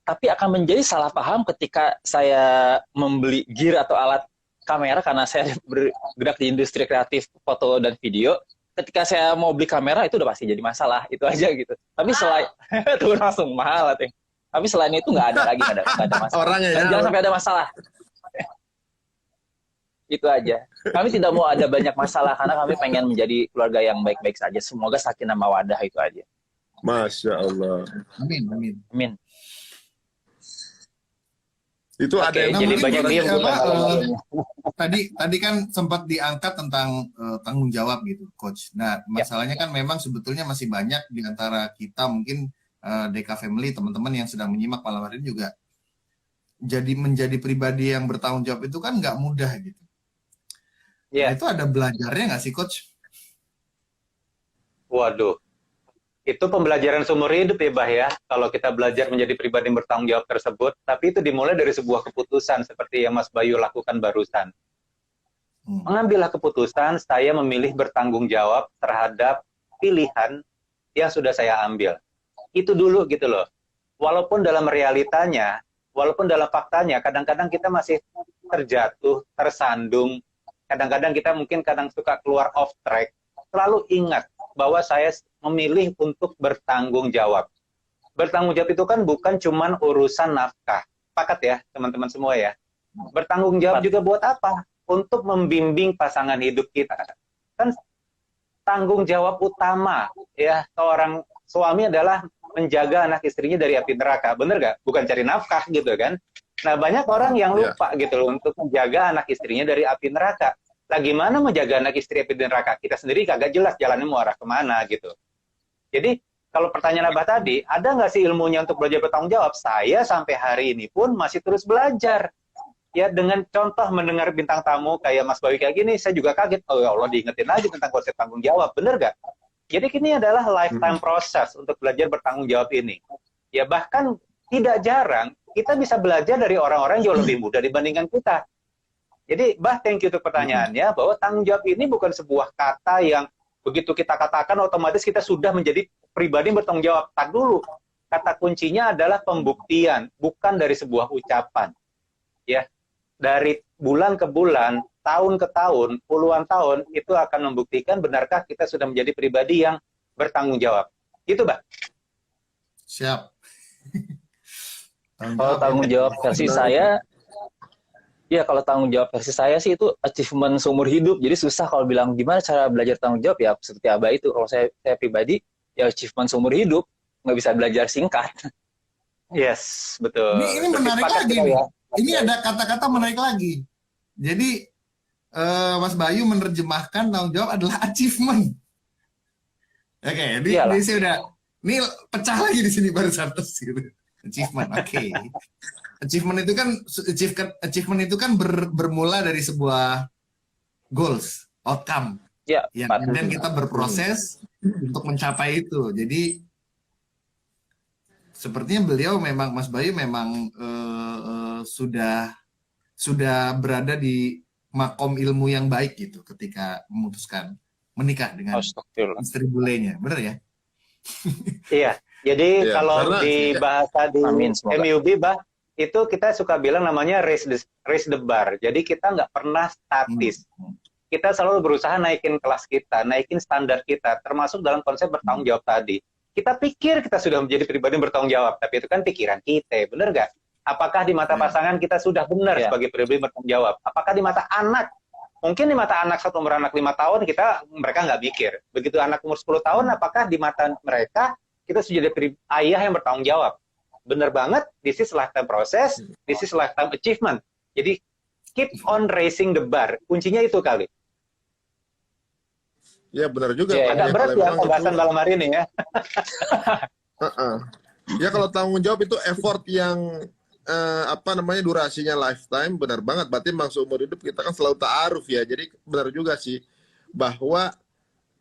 [SPEAKER 7] tapi akan menjadi salah paham ketika saya membeli gear atau alat kamera karena saya bergerak di industri kreatif foto dan video. Ketika saya mau beli kamera itu udah pasti jadi masalah, itu aja gitu. Tapi selain itu langsung mahal, tapi selain itu nggak ada lagi, nggak ada masalah.
[SPEAKER 6] Orangnya ya.
[SPEAKER 7] Dan jangan sampai ada masalah. Itu aja. Kami tidak mau ada banyak masalah karena kami pengen menjadi keluarga yang baik-baik saja. Semoga sakinah mawaddah, itu aja.
[SPEAKER 6] Masya Allah.
[SPEAKER 4] Amin.
[SPEAKER 7] Amin.
[SPEAKER 6] Itu ada
[SPEAKER 7] Oke,
[SPEAKER 6] yang
[SPEAKER 7] jadi
[SPEAKER 4] mungkin
[SPEAKER 7] banyak
[SPEAKER 4] berarti
[SPEAKER 7] dia
[SPEAKER 4] tadi kan sempat diangkat tentang tanggung jawab gitu, Coach. Nah, masalahnya kan memang sebetulnya masih banyak di antara kita mungkin DK Family, teman-teman yang sedang menyimak malam hari ini juga jadi menjadi pribadi yang bertanggung jawab itu kan nggak mudah gitu.
[SPEAKER 3] Ya.
[SPEAKER 4] Nah, itu ada belajarnya nggak sih, Coach?
[SPEAKER 3] Waduh. Itu pembelajaran seumur hidup ya, Bah ya. Kalau kita belajar menjadi pribadi yang bertanggung jawab tersebut, tapi itu dimulai dari sebuah keputusan seperti yang Mas Bayu lakukan barusan. Mengambillah keputusan, saya memilih bertanggung jawab terhadap pilihan yang sudah saya ambil. Itu dulu gitu loh. Walaupun dalam realitanya, walaupun dalam faktanya, kadang-kadang kita masih terjatuh, tersandung. Kadang-kadang kita mungkin suka keluar off track. Selalu ingat bahwa saya memilih untuk bertanggung jawab. Bertanggung jawab itu kan bukan cuman urusan nafkah. Sepakat ya, teman-teman semua ya. Bertanggung jawab juga buat apa? Untuk membimbing pasangan hidup kita. Kan tanggung jawab utama ya seorang suami adalah menjaga anak istrinya dari api neraka. Bener gak? Bukan cari nafkah gitu kan. Nah, banyak orang yang lupa gitu loh untuk menjaga anak istrinya dari api neraka. Lah gimana menjaga anak istri api neraka? Kita sendiri kagak jelas jalannya mau arah kemana gitu. Jadi kalau pertanyaan Abah tadi, ada nggak sih ilmunya untuk belajar bertanggung jawab? Saya sampai hari ini pun masih terus belajar. Ya dengan contoh mendengar bintang tamu kayak Mas Bayu kayak gini, saya juga kaget. Oh ya Allah, diingetin lagi tentang konsep tanggung jawab. Bener nggak? Jadi ini adalah lifetime proses untuk belajar bertanggung jawab ini. Ya bahkan tidak jarang kita bisa belajar dari orang-orang yang jauh lebih muda dibandingkan kita. Jadi, Bah, thank you untuk pertanyaannya, bahwa tanggung jawab ini bukan sebuah kata yang begitu kita katakan otomatis kita sudah menjadi pribadi yang bertanggung jawab. Tak dulu. Kata kuncinya adalah pembuktian, bukan dari sebuah ucapan. Ya, dari bulan ke bulan, tahun ke tahun, puluhan tahun, itu akan membuktikan benarkah kita sudah menjadi pribadi yang bertanggung jawab. Gitu, Mbak.
[SPEAKER 4] Siap.
[SPEAKER 7] Kalau tanggung jawab versi saya, ya kalau tanggung jawab versi saya sih itu achievement seumur hidup. Jadi susah kalau bilang gimana cara belajar tanggung jawab, ya seperti Abah itu. Kalau saya pribadi, ya achievement seumur hidup, nggak bisa belajar singkat.
[SPEAKER 3] Yes, betul.
[SPEAKER 4] Ini menarik
[SPEAKER 3] Sepakat
[SPEAKER 4] lagi
[SPEAKER 3] kita
[SPEAKER 4] nih.
[SPEAKER 3] ya.
[SPEAKER 4] Ini ada kata-kata menarik lagi. Jadi Mas Bayu menerjemahkan tanggung jawab adalah achievement. Oke,
[SPEAKER 7] Iyalah.
[SPEAKER 4] ini saya udah, ini pecah lagi di sini barusan terus gitu. Achievement, oke. Achievement itu kan bermula dari sebuah goals, outcome,
[SPEAKER 7] Ya,
[SPEAKER 4] yang
[SPEAKER 7] Pak.
[SPEAKER 4] kemudian kita berproses untuk mencapai itu. Jadi sepertinya beliau memang, Mas Bayu memang sudah berada di makom ilmu yang baik gitu ketika memutuskan menikah dengan
[SPEAKER 7] Astagfirullah.
[SPEAKER 4] istri bulenya, bener ya?
[SPEAKER 3] Iya. Jadi
[SPEAKER 1] Iya,
[SPEAKER 3] kalau
[SPEAKER 1] karena-
[SPEAKER 3] di bahasa di
[SPEAKER 7] Amin, semoga.
[SPEAKER 3] MUB, Bah, itu kita suka bilang namanya raise the bar. Jadi kita nggak pernah statis. Kita selalu berusaha naikin kelas kita, naikin standar kita, termasuk dalam konsep bertanggung jawab tadi. Kita pikir kita sudah menjadi pribadi yang bertanggung jawab, tapi itu kan pikiran kita, bener nggak? Apakah di mata pasangan kita sudah benar
[SPEAKER 7] Ya.
[SPEAKER 3] sebagai pribadi bertanggung jawab? Apakah di mata anak? Mungkin di mata anak satu umur anak 5 tahun mereka nggak mikir. Begitu anak umur 10 tahun, apakah di mata mereka kita sudah jadi ayah yang bertanggung jawab? Bener banget, this is lifetime process, this is lifetime achievement. Jadi keep on raising the bar. Kuncinya itu kali.
[SPEAKER 1] Ya benar juga.
[SPEAKER 7] Ya,
[SPEAKER 1] Pak.
[SPEAKER 3] Agak
[SPEAKER 1] Ya,
[SPEAKER 3] berat
[SPEAKER 1] kalau
[SPEAKER 3] ya
[SPEAKER 1] memang
[SPEAKER 3] pembahasan
[SPEAKER 1] itu-
[SPEAKER 3] malam hari ini ya.
[SPEAKER 1] Ya kalau tanggung jawab itu effort yang durasinya lifetime, benar banget. Berarti memang seumur hidup kita kan selalu ta'aruf ya. Jadi benar juga sih bahwa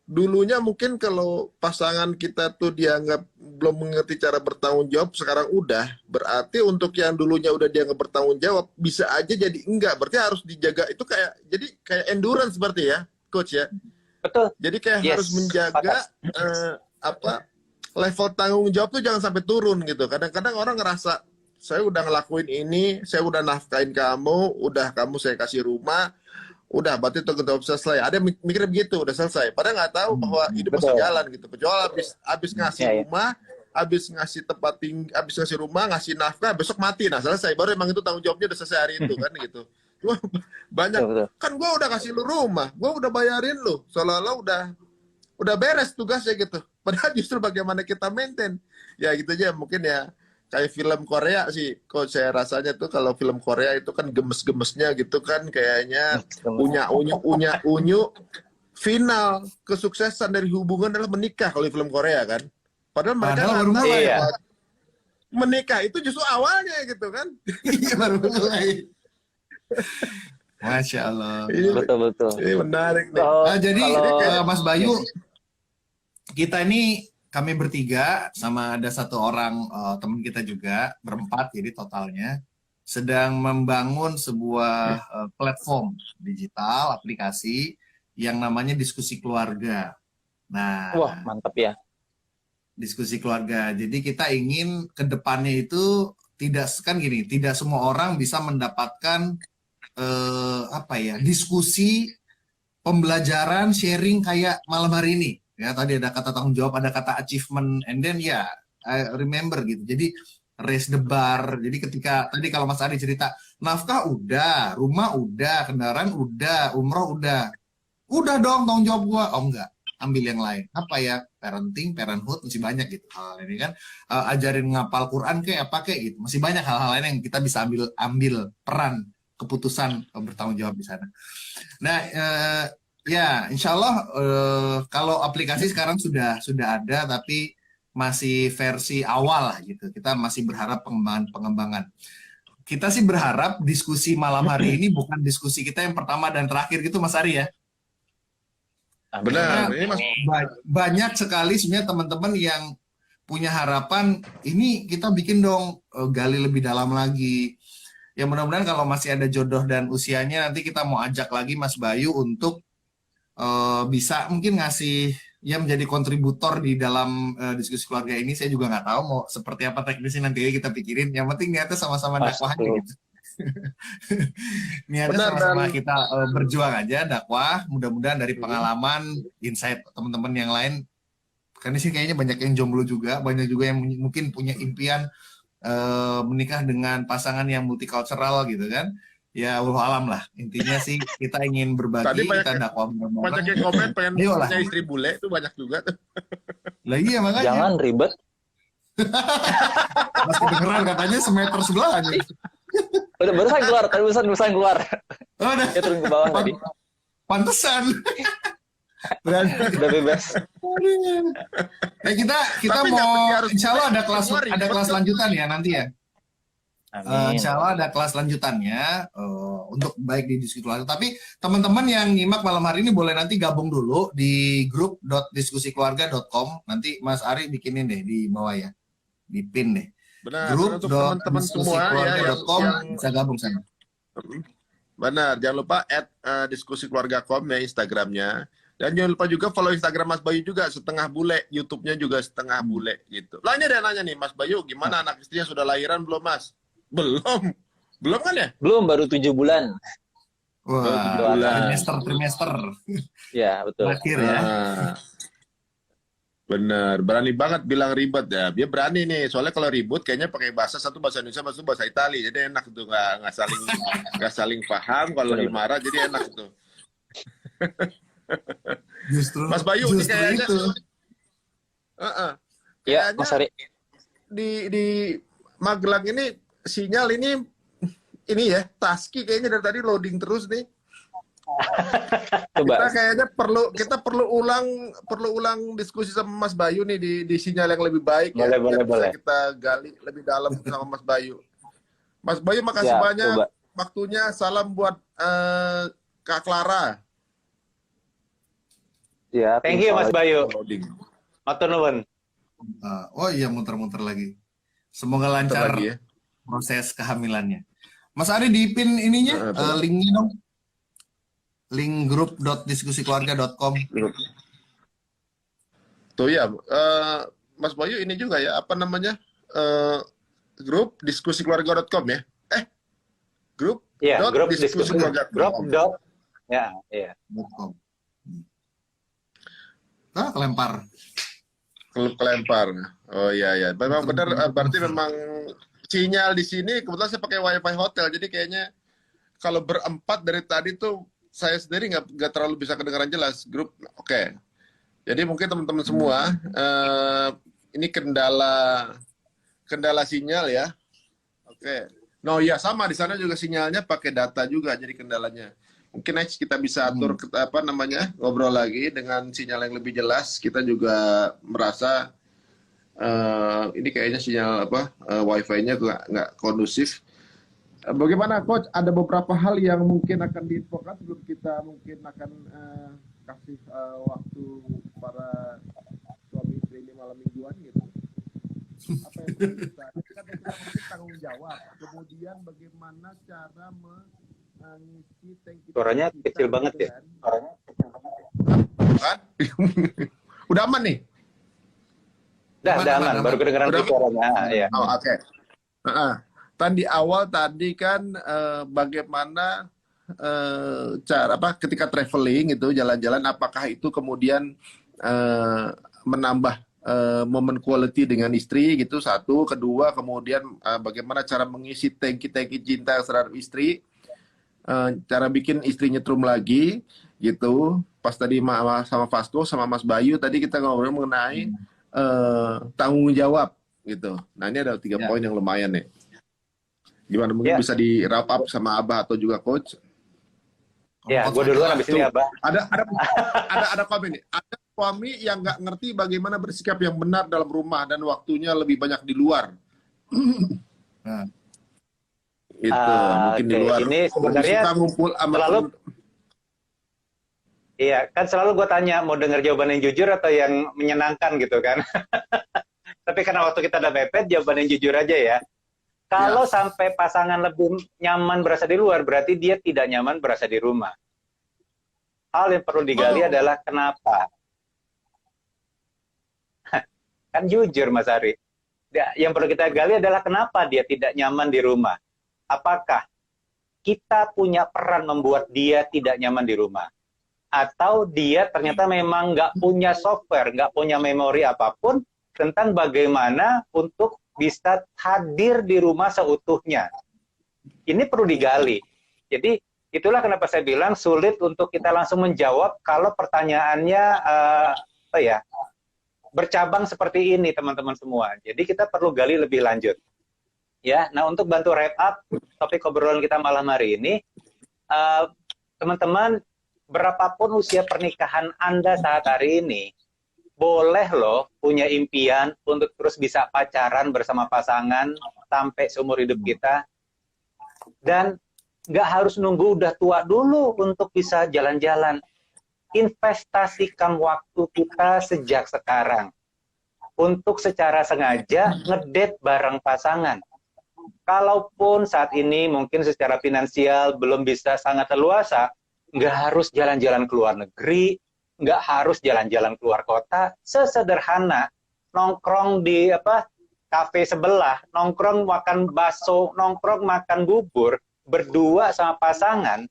[SPEAKER 1] dulunya mungkin kalau pasangan kita tuh dianggap belum mengerti cara bertanggung jawab, sekarang udah. Berarti untuk yang dulunya udah dianggap bertanggung jawab bisa aja jadi enggak. Berarti harus dijaga. Itu kayak endurance berarti ya, coach ya.
[SPEAKER 3] Betul.
[SPEAKER 1] Jadi kayak
[SPEAKER 3] Yes,
[SPEAKER 1] harus menjaga level tanggung jawab tuh jangan sampai turun gitu. Kadang-kadang orang ngerasa saya udah ngelakuin ini, saya udah nafkain kamu, udah kamu saya kasih rumah, udah berarti tanggung jawab selesai. Ada yang mikir begitu, udah selesai. Padahal nggak tahu bahwa hidup masih
[SPEAKER 3] Betul.
[SPEAKER 1] jalan gitu. Kecuali habis ngasih
[SPEAKER 3] Ya, ya.
[SPEAKER 1] rumah, habis ngasih tempat tinggal, habis ngasih rumah, ngasih nafkah, besok mati. Nah selesai. Baru emang itu tanggung jawabnya udah selesai hari itu kan gitu. Cuma banyak
[SPEAKER 7] Betul.
[SPEAKER 1] kan gue udah kasih lu rumah, gue udah bayarin lu, seolah-olah udah beres tugasnya gitu. Padahal justru bagaimana kita maintain, ya gitu aja. Mungkin ya kayak film Korea sih, kok saya rasanya tuh kalau film Korea itu kan gemes-gemesnya gitu kan, kayaknya unyu final kesuksesan dari hubungan adalah menikah kalau di film Korea kan. Padahal mereka
[SPEAKER 4] Padahal
[SPEAKER 1] nggak
[SPEAKER 4] baru
[SPEAKER 1] tahu
[SPEAKER 3] mulai.
[SPEAKER 1] ya, menikah itu justru awalnya gitu kan.
[SPEAKER 4] Iya, baru mulai. Masya Allah.
[SPEAKER 7] Betul.
[SPEAKER 1] Ini menarik nih.
[SPEAKER 4] Jadi
[SPEAKER 7] Kalau-
[SPEAKER 4] Mas Bayu, kita ini kami bertiga sama ada satu orang teman kita juga, berempat jadi totalnya sedang membangun sebuah platform digital aplikasi yang namanya Diskusi Keluarga. Nah,
[SPEAKER 7] Wah, mantap ya.
[SPEAKER 4] Diskusi Keluarga. Jadi kita ingin ke depannya itu tidak semua orang bisa mendapatkan diskusi, pembelajaran, sharing kayak malam hari ini. Ya, tadi ada kata tanggung jawab, ada kata achievement, and then ya, I remember gitu. Jadi raise the bar. Jadi ketika tadi kalau Mas Ari cerita, nafkah udah, rumah udah, kendaraan udah, umroh udah. Udah dong tanggung jawab gua. Oh enggak, ambil yang lain. Apa ya? Parenting, parenthood masih banyak gitu. Hal ini kan ajarin ngapal Quran kayak apa kayak gitu. Masih banyak hal-hal lain yang kita bisa ambil peran keputusan bertanggung jawab di sana. Nah, ya, insya Allah kalau aplikasi sekarang sudah ada, tapi masih versi awal lah gitu. Kita masih berharap pengembangan. Kita sih berharap diskusi malam hari ini bukan diskusi kita yang pertama dan terakhir gitu, Mas Ari ya.
[SPEAKER 1] Benar. Ini Mas
[SPEAKER 4] Banyak sekali sebenarnya teman-teman yang punya harapan ini kita bikin dong gali lebih dalam lagi. Ya mudah-mudahan kalau masih ada jodoh dan usianya nanti kita mau ajak lagi Mas Bayu untuk bisa mungkin ngasih ya menjadi kontributor di dalam diskusi keluarga ini. Saya juga nggak tahu mau seperti apa teknisnya, nanti kita pikirin. Yang penting niatnya sama-sama dakwahnya gitu. Niatnya
[SPEAKER 6] Benar,
[SPEAKER 4] sama-sama
[SPEAKER 6] dan-
[SPEAKER 4] kita berjuang aja dakwah. Mudah-mudahan dari pengalaman, insight teman-teman yang lain. Kan di sini kayaknya banyak yang jomblo juga, banyak juga yang mungkin punya impian menikah dengan pasangan yang multicultural gitu kan. Ya Allah alam lah. Intinya sih kita ingin berbagi,
[SPEAKER 6] Tadi banyak
[SPEAKER 4] kita
[SPEAKER 6] yang-
[SPEAKER 4] dakwah
[SPEAKER 6] Banyak
[SPEAKER 4] bareng.
[SPEAKER 6] yang komen pengen
[SPEAKER 4] Ayolah.
[SPEAKER 6] punya istri bule itu banyak juga tuh.
[SPEAKER 4] Lagi ya makanya.
[SPEAKER 7] Jangan ribet.
[SPEAKER 4] Mas kedengeran katanya semeter sebelah aja.
[SPEAKER 7] Udah barusan keluar, tadi barusan keluar.
[SPEAKER 4] Oh, udah.
[SPEAKER 7] Dia turun ke bawah tadi.
[SPEAKER 4] Pantesan. Berarti
[SPEAKER 7] Udah bebas.
[SPEAKER 4] kita
[SPEAKER 6] Tapi nggak
[SPEAKER 4] mau
[SPEAKER 6] mesti harus
[SPEAKER 4] insya Allah ada kelas
[SPEAKER 6] semua ribet.
[SPEAKER 4] lanjutan ya nanti ya.
[SPEAKER 7] Amin.
[SPEAKER 4] Insya Allah ada kelas lanjutannya untuk baik di diskusi keluarga. Tapi teman-teman yang nyimak malam hari ini boleh nanti gabung dulu di grup.diskusikeluarga.com. Nanti Mas Ari bikinin deh di bawah ya, di pin deh.
[SPEAKER 6] Benar, untuk teman-teman semua ya
[SPEAKER 4] Grup.diskusikeluarga.com
[SPEAKER 6] yang
[SPEAKER 4] bisa gabung sana.
[SPEAKER 6] benar, jangan lupa @diskusikeluarga.com ya Instagramnya. Dan jangan lupa juga follow Instagram Mas Bayu juga setengah bule, YouTube-nya juga setengah bule gitu. Lah ini ada yang nanya nih Mas Bayu, gimana anak istrinya sudah lahiran belum Mas? Belum. Belum kan ya?
[SPEAKER 7] Belum, baru 7 bulan.
[SPEAKER 4] Wah,
[SPEAKER 6] bulan.
[SPEAKER 4] trimester
[SPEAKER 7] Ya, betul.
[SPEAKER 4] akhir ya.
[SPEAKER 6] Ah. Bener, berani banget bilang ribet ya. Dia berani nih, soalnya kalau ribut kayaknya pakai bahasa bahasa Indonesia, satu bahasa Itali, jadi enak tuh nggak saling paham. Kalau dimarah jadi enak tuh.
[SPEAKER 4] Justru
[SPEAKER 6] Mas Bayu ini
[SPEAKER 4] justru
[SPEAKER 6] kayaknya,
[SPEAKER 4] itu.
[SPEAKER 7] Ya,
[SPEAKER 6] Kayaknya
[SPEAKER 7] Mas Ari.
[SPEAKER 6] di Magelang ini sinyal ini ya taski kayaknya dari tadi loading terus nih. Kita
[SPEAKER 7] Coba.
[SPEAKER 6] kayaknya kita perlu ulang diskusi sama Mas Bayu nih di sinyal yang lebih baik ya.
[SPEAKER 7] Boleh,
[SPEAKER 6] Biar bisa
[SPEAKER 7] boleh.
[SPEAKER 6] kita gali lebih dalam sama Mas Bayu. Mas Bayu makasih
[SPEAKER 7] Ya,
[SPEAKER 6] banyak
[SPEAKER 7] coba.
[SPEAKER 6] waktunya. Salam buat Kak Clara.
[SPEAKER 7] Ya,
[SPEAKER 3] Thank you Mas Bayu.
[SPEAKER 6] Loading.
[SPEAKER 3] Matur nuwun.
[SPEAKER 4] Oh iya, muter-muter lagi. Semoga
[SPEAKER 6] Bentar
[SPEAKER 4] lancar
[SPEAKER 6] lagi ya.
[SPEAKER 4] proses kehamilannya. Mas Ari di pin ininya linknya dong. Link grup.diskusikeluarga.com.
[SPEAKER 6] Tuh ya, Mas Bayu ini juga ya, apa namanya? Grup diskusikeluarga.com ya? Grup
[SPEAKER 3] Iya,
[SPEAKER 6] dot
[SPEAKER 3] grup
[SPEAKER 6] diskusi
[SPEAKER 3] diskusi
[SPEAKER 6] keluarga.
[SPEAKER 3] grup dot. Ya, iya.
[SPEAKER 4] .com. Kelempar.
[SPEAKER 6] Kelempar. Oh iya ya. Memang benar, berarti memang sinyal di sini kebetulan saya pakai WiFi hotel, jadi kayaknya kalau berempat dari tadi tuh saya sendiri nggak terlalu bisa kedengaran jelas. Grup, oke. Jadi mungkin teman-teman semua ini kendala sinyal ya. Oke. No ya sama di sana juga sinyalnya pakai data juga jadi kendalanya. Mungkin next kita bisa atur apa namanya ngobrol lagi dengan sinyal yang lebih jelas. Kita juga merasa ini kayaknya sinyal apa wifi-nya nggak kondusif. Bagaimana Coach? Ada beberapa hal yang mungkin akan diinfokan sebelum kita mungkin akan kasih waktu para suami istri ini malam mingguan gitu. Apa yang perlu kita mungkin tanggung jawab. Kemudian bagaimana cara mengisi tanki
[SPEAKER 3] Suaranya
[SPEAKER 6] kita
[SPEAKER 3] kecil banget
[SPEAKER 6] gitu
[SPEAKER 3] ya.
[SPEAKER 6] kan. Kan? Udah aman nih?
[SPEAKER 3] Udah
[SPEAKER 4] Aman,
[SPEAKER 3] aman.
[SPEAKER 4] aman.
[SPEAKER 3] Baru kedengeran
[SPEAKER 6] Udah
[SPEAKER 3] suaranya. Iya.
[SPEAKER 6] Oh, oke. Tadi di awal tadi kan bagaimana cara apa ketika traveling itu jalan-jalan apakah itu kemudian menambah momen quality dengan istri gitu satu, kedua kemudian bagaimana cara mengisi tangki-tangki cinta terhadap istri, cara bikin istri nyetrum lagi gitu. Pas tadi sama Vasco sama Mas Bayu tadi kita ngobrol mengenai tanggung jawab gitu. Nah ini ada 3 poin yang lumayan nih. Gimana mungkin bisa di wrap up sama Abah atau juga Coach?
[SPEAKER 3] Ya, gue duluan habis ini Abah.
[SPEAKER 6] Ada komen nih. Ada suami yang nggak ngerti bagaimana bersikap yang benar dalam rumah dan waktunya lebih banyak di luar.
[SPEAKER 4] Nah.
[SPEAKER 6] Itu mungkin di
[SPEAKER 3] oke.
[SPEAKER 6] luar.
[SPEAKER 3] Ini sebenarnya
[SPEAKER 6] suka ngumpul sama
[SPEAKER 3] selalu- Iya, kan selalu gue tanya mau dengar jawaban yang jujur atau yang menyenangkan gitu kan. Tapi karena waktu kita udah mepet, jawaban yang jujur aja ya. Kalau sampai pasangan lebih nyaman berasa di luar, berarti dia tidak nyaman berasa di rumah. Hal yang perlu digali adalah kenapa. Kan jujur Mas Ari. Yang perlu kita gali adalah kenapa dia tidak nyaman di rumah. Apakah kita punya peran membuat dia tidak nyaman di rumah. Atau dia ternyata memang nggak punya software, nggak punya memori apapun tentang bagaimana untuk bisa hadir di rumah seutuhnya. Ini perlu digali. Jadi itulah kenapa saya bilang sulit untuk kita langsung menjawab kalau pertanyaannya bercabang seperti ini, teman-teman semua. Jadi kita perlu gali lebih lanjut. Ya, nah untuk bantu wrap up topik obrolan kita malam hari ini, teman-teman, berapapun usia pernikahan Anda saat hari ini, boleh loh punya impian untuk terus bisa pacaran bersama pasangan sampai seumur hidup kita. Dan nggak harus nunggu udah tua dulu untuk bisa jalan-jalan. Investasikan waktu kita sejak sekarang untuk secara sengaja ngedate bareng pasangan. Kalaupun saat ini mungkin secara finansial belum bisa sangat leluasa, nggak harus jalan-jalan ke luar negeri, nggak harus jalan-jalan keluar kota. Sesederhana nongkrong di kafe sebelah, nongkrong makan bakso, nongkrong makan bubur berdua sama pasangan,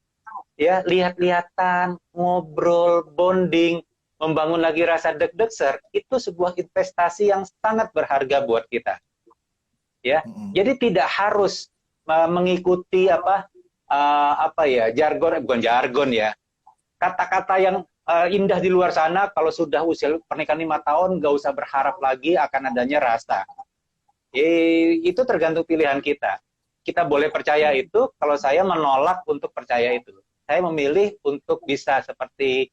[SPEAKER 3] ya lihat-lihatan, ngobrol, bonding, membangun lagi rasa deg-degser, itu sebuah investasi yang sangat berharga buat kita. Ya, jadi tidak harus mengikuti bukan jargon ya, kata-kata yang indah di luar sana. Kalau sudah usia pernikahan 5 tahun, nggak usah berharap lagi akan adanya rasa. Itu tergantung pilihan kita. Kita boleh percaya itu, kalau saya menolak untuk percaya itu. Saya memilih untuk bisa seperti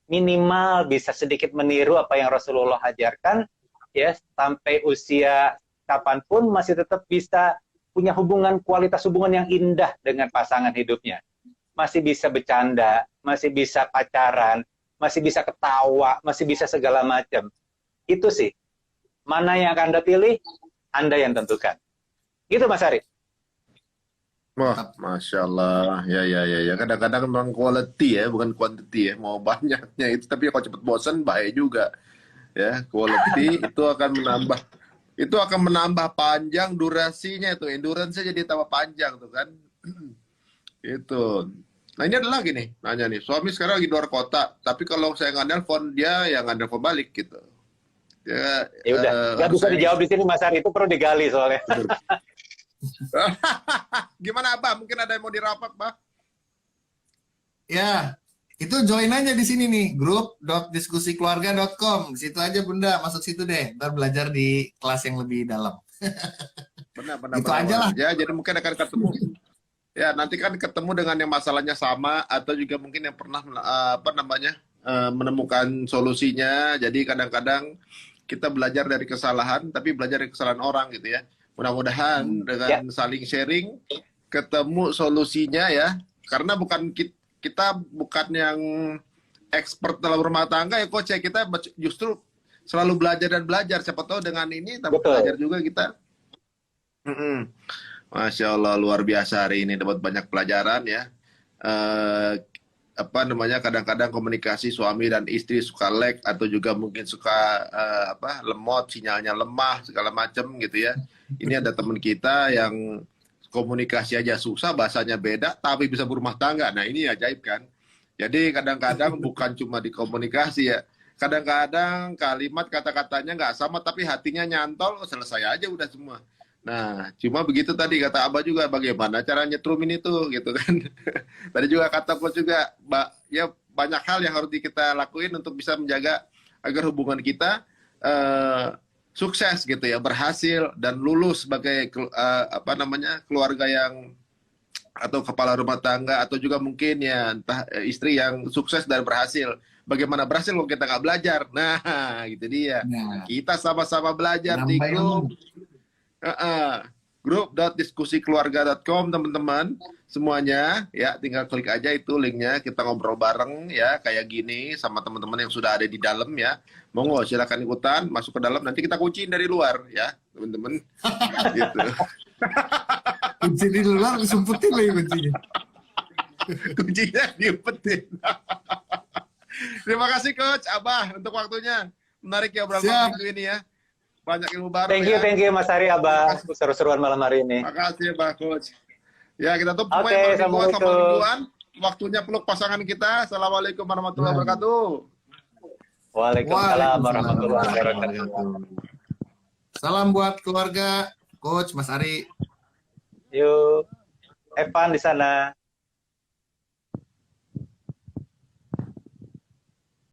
[SPEAKER 3] minimal bisa sedikit meniru apa yang Rasulullah ajarkan, ya, sampai usia kapanpun masih tetap bisa punya hubungan, kualitas hubungan yang indah dengan pasangan hidupnya. Masih bisa bercanda, masih bisa pacaran, masih bisa ketawa, masih bisa segala macam. Itu sih. Mana yang akan Anda pilih, Anda yang tentukan. Gitu Mas Ari.
[SPEAKER 6] Wah, Masya Allah. Ya. Kadang-kadang memang quality ya, bukan quantity ya. Mau banyaknya itu, tapi kalau cepet bosan, bahaya juga. Ya, quality itu akan menambah panjang durasinya itu. Endurance-nya jadi tambah panjang tuh kan. Itu. Nah ini adalah gini, nanya nih. Suami sekarang lagi di luar kota, tapi kalau saya nggak nelfon, dia yang nggak nelfon balik gitu.
[SPEAKER 3] Ya udah, nggak bisa dijawab di sini Mas Ari, itu perlu digali soalnya.
[SPEAKER 6] Gimana Abah? Mungkin ada yang mau dirapat, Bah?
[SPEAKER 4] Ya, itu join aja di sini nih, grup.diskusikeluarga.com. Situ aja Bunda, masuk situ deh. Ntar belajar di kelas yang lebih dalam.
[SPEAKER 6] Benar.
[SPEAKER 4] Itu aja lah.
[SPEAKER 6] Ya, jadi mungkin akan ketemu. Ya, nanti kan ketemu dengan yang masalahnya sama, atau juga mungkin yang pernah menemukan solusinya. Jadi kadang-kadang kita belajar dari kesalahan, tapi belajar dari kesalahan orang gitu ya. Mudah-mudahan dengan saling sharing, ketemu solusinya ya. Karena kita bukan yang expert dalam rumah tangga ya Coach ya. Kita justru selalu belajar dan belajar. Siapa tahu dengan ini tambah belajar juga kita. Masya Allah, luar biasa hari ini, dapat banyak pelajaran ya. Kadang-kadang komunikasi suami dan istri suka lag, atau juga mungkin suka lemot, sinyalnya lemah segala macam gitu ya. Ini ada teman kita yang komunikasi aja susah, bahasanya beda tapi bisa berumah tangga. Nah ini ajaib kan. Jadi kadang-kadang bukan cuma di komunikasi ya, kadang-kadang kalimat kata-katanya nggak sama tapi hatinya nyantol, selesai aja udah semua. Nah, cuma begitu tadi kata Abah juga, bagaimana cara nyetrumin itu gitu kan. Tadi juga kata Coach juga, ya banyak hal yang harus kita lakuin untuk bisa menjaga agar hubungan kita sukses gitu ya, berhasil dan lulus sebagai keluarga yang, atau kepala rumah tangga, atau juga mungkin ya entah istri yang sukses dan berhasil. Bagaimana berhasil kalau kita nggak belajar? Nah, gitu dia. Nah, kita sama-sama belajar di grup. Grup.diskusikeluarga.com teman-teman semuanya ya, tinggal klik aja itu linknya, kita ngobrol bareng ya kayak gini sama teman-teman yang sudah ada di dalam ya. Monggo silakan ikutan masuk ke dalam, nanti kita kunciin dari luar ya teman-teman. Gitu.
[SPEAKER 4] Kunci di luar disumputin lagi kuncinya.
[SPEAKER 6] Kuncinya diumpetin. Terima kasih Coach Abah untuk waktunya, menarik ya obrolan minggu ini ya. Banyak ilmu baru.
[SPEAKER 3] Thank you Mas Ari, Abah. Seru-seruan malam hari ini.
[SPEAKER 6] Makasih Pak Coach.
[SPEAKER 1] Ya, kita tutup
[SPEAKER 3] Oke,
[SPEAKER 1] semuanya
[SPEAKER 3] Assalamualaikum.
[SPEAKER 1] sama mingguan. Waktunya peluk pasangan kita. Assalamualaikum warahmatullahi wabarakatuh.
[SPEAKER 3] Waalaikumsalam warahmatullahi wabarakatuh.
[SPEAKER 4] Salam buat keluarga Coach Mas Ari.
[SPEAKER 3] Yuk, Evan di sana.